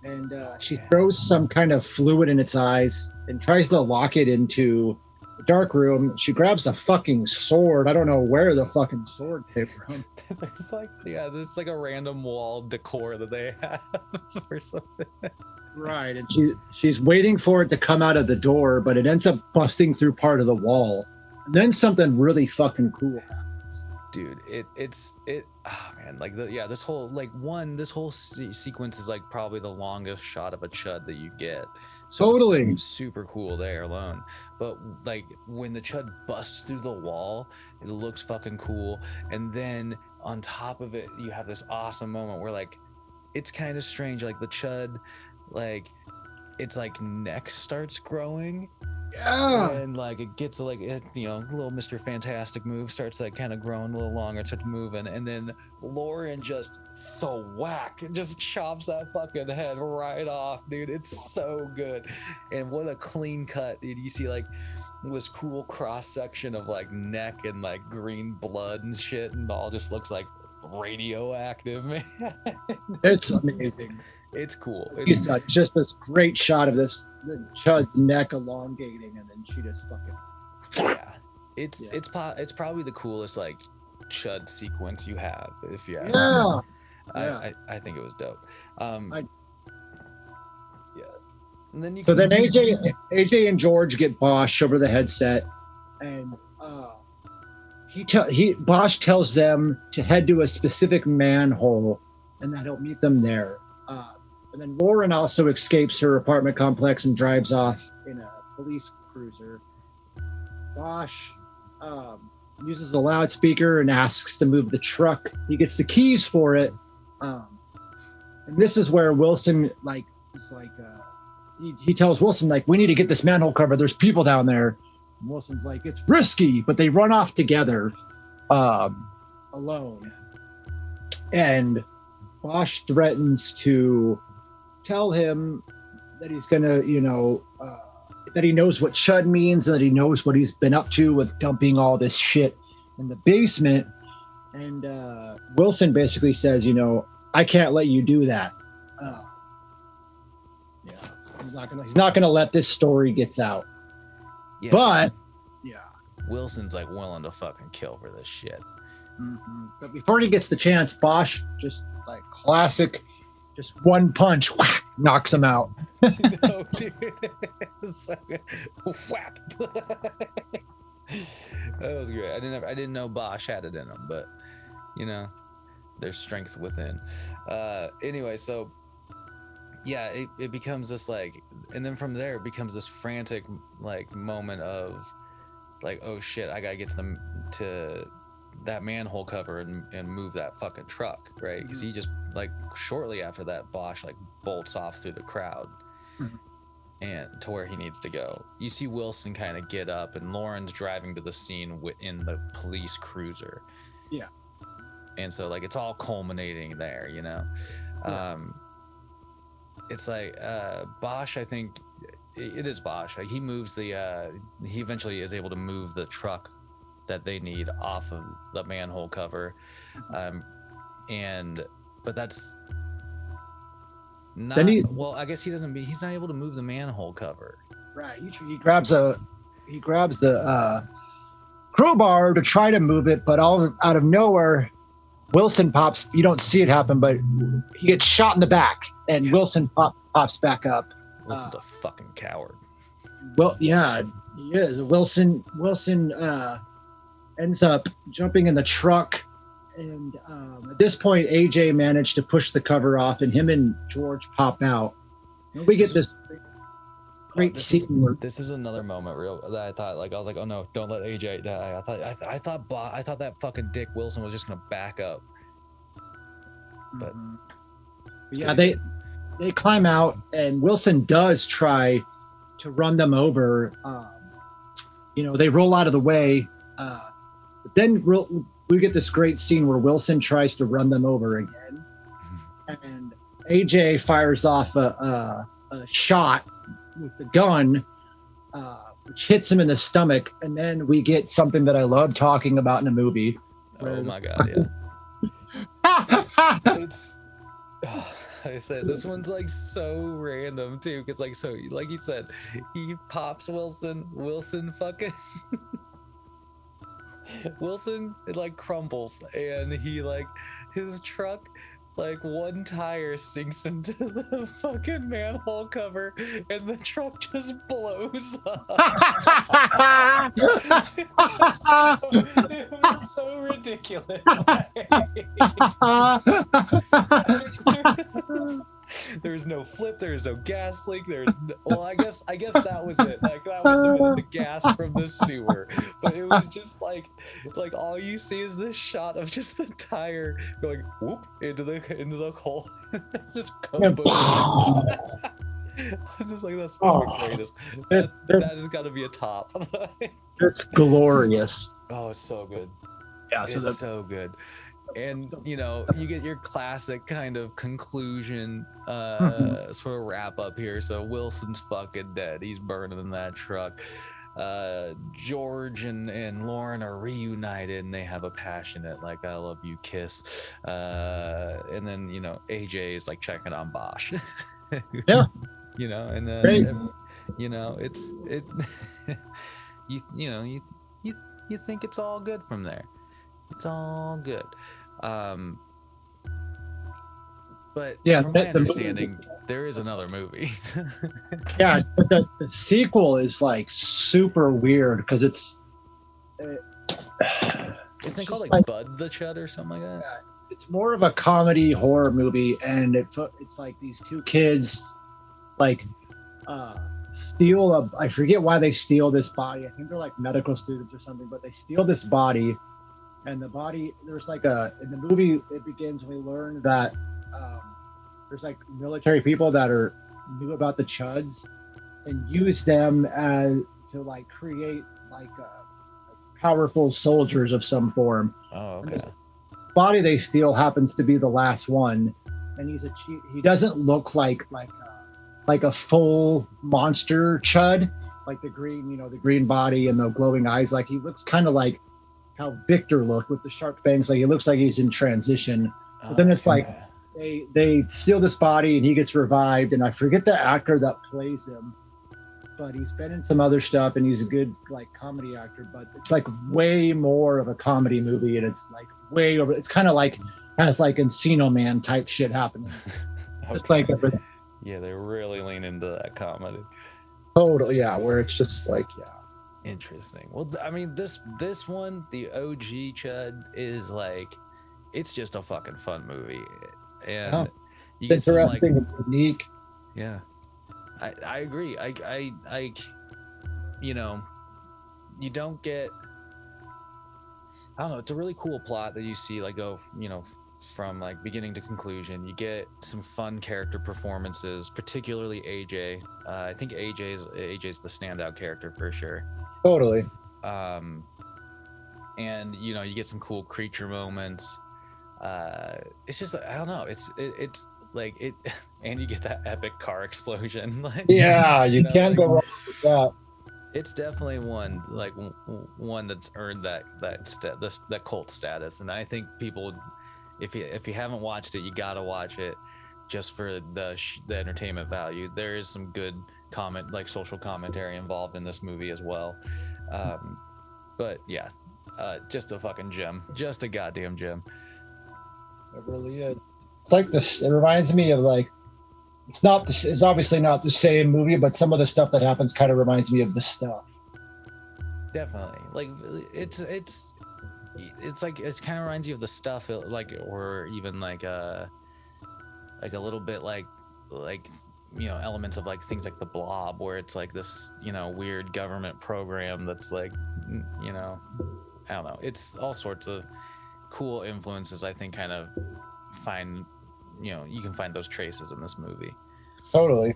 and she throws some kind of fluid in its eyes and tries to lock it into the dark room. She grabs a fucking sword. I don't know where the fucking sword came from. There's like a random wall decor that they have or something. Right, and she's waiting for it to come out of the door, but it ends up busting through part of the wall. And then something really fucking cool happens. Dude, like this whole sequence is like probably the longest shot of a C.H.U.D that you get. So totally super cool there alone. But like when the C.H.U.D busts through the wall, it looks fucking cool. And then on top of it, you have this awesome moment where like it's kind of strange, like the C.H.U.D, like it's like neck starts growing, and like it gets like it, you know, little Mr. Fantastic move starts like kind of growing a little longer, starts moving, and then Lauren just just chops that fucking head right off, dude. It's so good, and what a clean cut, dude. You see like this cool cross section of like neck and like green blood and shit, and all just looks like radioactive, man. It's amazing. It's cool. It's just this great shot of the C.H.U.D's neck elongating, and then she just fucking. Yeah, it's probably the coolest like C.H.U.D sequence you have. If you ask Yeah. me. I think it was dope. Yeah. And then then AJ and George get Bosh over the headset, and Bosh tells them to head to a specific manhole, and that he'll meet them there. And then Lauren also escapes her apartment complex and drives off in a police cruiser. Bosh uses a loudspeaker and asks to move the truck. He gets the keys for it, and this is where Wilson he tells Wilson like, we need to get this manhole covered. There's people down there. And Wilson's like, it's risky, but they run off together, alone. And Bosh threatens to tell him that he's gonna, that he knows what C.H.U.D means, and that he knows what he's been up to with dumping all this shit in the basement. And Wilson basically says, I can't let you do that. He's not gonna let this story gets out. Yeah. But Wilson's like willing to fucking kill for this shit. Mm-hmm. But before he gets the chance, Bosh just like classic, just one punch, whack, knocks him out. No, dude. So good. Whap. That was great. I didn't know Bosh had it in him, but there's strength within. Anyway, so yeah, it becomes this like, and then from there it becomes this frantic like moment of like, oh shit, I gotta get to that manhole cover and move that fucking truck, right? Because he just like shortly after that, Bosh like bolts off through the crowd and to where he needs to go. You see Wilson kind of get up, and Lauren's driving to the scene in the police cruiser. Yeah. And so like it's all culminating there, It's like Bosh, I think it is Bosh. Like he moves he eventually is able to move the truck that they need off of the manhole cover. But that's not, I guess he's not able to move the manhole cover. Right. He grabs the crowbar to try to move it, but all out of nowhere, Wilson pops. You don't see it happen, but he gets shot in the back, and Wilson pops back up. Wilson's a fucking coward. Well, yeah, he is. Wilson ends up jumping in the truck, and at this point, AJ managed to push the cover off, and him and George pop out. And we get this great scene where this is another moment that I thought, like, I was like, oh no, don't let AJ die. I thought that fucking dick Wilson was just gonna back up, but yeah, they climb out, and Wilson does try to run them over. They roll out of the way, but then we get this great scene where Wilson tries to run them over again, and AJ fires off a shot with the gun, which hits him in the stomach, and then we get something that I love talking about in a movie. Oh my god, yeah. It's, I said this one's like so random too, because like, so like you said, he pops Wilson fucking Wilson, it like crumbles, and he like, his truck, like one tire sinks into the fucking manhole cover, and the truck just blows up. It was so ridiculous. There's no flip, there's no gas leak, I guess that was it. Like that must have been the gas from the sewer. But it was just like all you see is this shot of just the tire going whoop into the hole. Just kaboom. I was just like, that's the greatest. That has got to be a top. It's glorious. Oh, it's so good. Yeah, it's so good. And you get your classic kind of conclusion, sort of wrap up here. So Wilson's fucking dead. He's burning in that truck. George and Lauren are reunited and they have a passionate like I love you kiss, and then AJ is like checking on Bosh. Yeah. And then Great. it's you think it's all good from there. It's all good. But Yeah, from my the movie- understanding, there is another movie. Yeah, but the sequel is like super weird because it's Isn't it called like- Bud the Chud or something like that? it's more of a comedy horror movie, and it's like these two kids like steal I forget why they steal this body. I think they're like medical students or something, but they steal this body, and the body there's like in the movie it begins we learn that there's like military people that knew about the Chuds and use them to like create like powerful soldiers of some form. Oh, And okay. this body they steal happens to be the last one, and he doesn't look like a full monster Chud, like the green body and the glowing eyes. Like he looks kind of like how Victor looked with the sharp fangs. Like he looks like he's in transition. But then it's like they steal this body and he gets revived, and I forget the actor that plays him, but he's been in some other stuff and he's a good like comedy actor. But it's like way more of a comedy movie, and it's like way over. It's kind of like has like Encino Man type shit happening. Just like everything. Yeah, they really lean into that comedy. Totally, yeah. Where it's just like, yeah. Interesting. Well, I mean, this one, the OG Chud, is like, it's just a fucking fun movie, and Yeah. you It's get some, like, interesting. It's unique. yeah, I agree. I you don't get. I don't know. It's a really cool plot that you see like go, from like beginning to conclusion. You get some fun character performances, particularly AJ. I think AJ's the standout character for sure. Totally. And you get some cool creature moments. It's just I don't know. It's like it, and you get that epic car explosion. Like, Yeah, you can't go wrong with that. It's definitely one that's earned that cult status, and I think people, if you haven't watched it, you gotta watch it just for the entertainment value. There is some good social commentary involved in this movie as well. But yeah, just a fucking gem, just a goddamn gem. It really is. It's like this. It reminds me of like. It's obviously not the same movie, but some of the stuff that happens kind of reminds me of the stuff. Definitely, like it's like it kind of reminds you of the stuff, like, or even like a little bit like elements of like things like the Blob, where it's like this weird government program that's like I don't know. It's all sorts of cool influences. I think kind of find you can find those traces in this movie. Totally.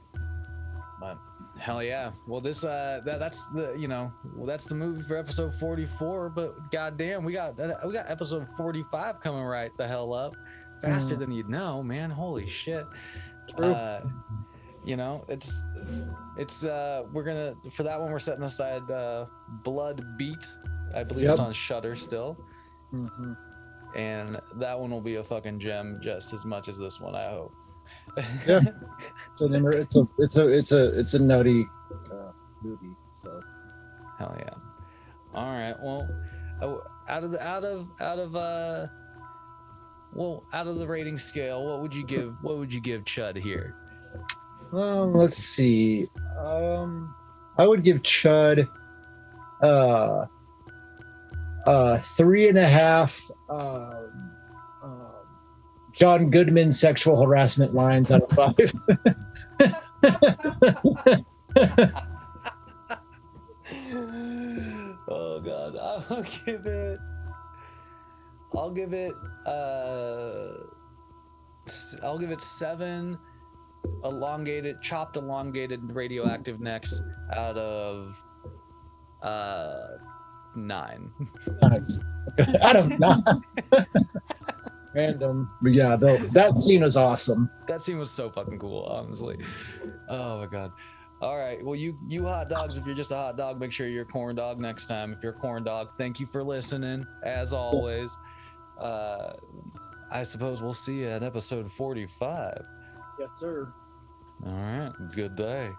But hell yeah. Well, this that's the movie for episode 44. But goddamn, we got episode 45 coming right the hell up, faster than you'd know, man. Holy shit. True. It's we're gonna, for that one we're setting aside Blood Beat. I believe Yep. it's on Shudder still. Mm-hmm. And that one will be a fucking gem just as much as this one, I hope. Yeah. It's a nutty movie. So Hell yeah. All right. Well, out of the rating scale, what would you give Chud here? let's see. I would give Chud 3.5 John Goodman sexual harassment lines out of 5. Oh god, I'll give it 7 chopped elongated radioactive necks out of 9. Out of 9. Random, but yeah, that scene is awesome. That scene was so fucking cool, honestly. Oh my god. All right. Well, you hot dogs, if you're just a hot dog, make sure you're a corn dog next time. If you're a corn dog, thank you for listening. As always, I suppose we'll see you at episode 45. Yes, sir. All right. Good day.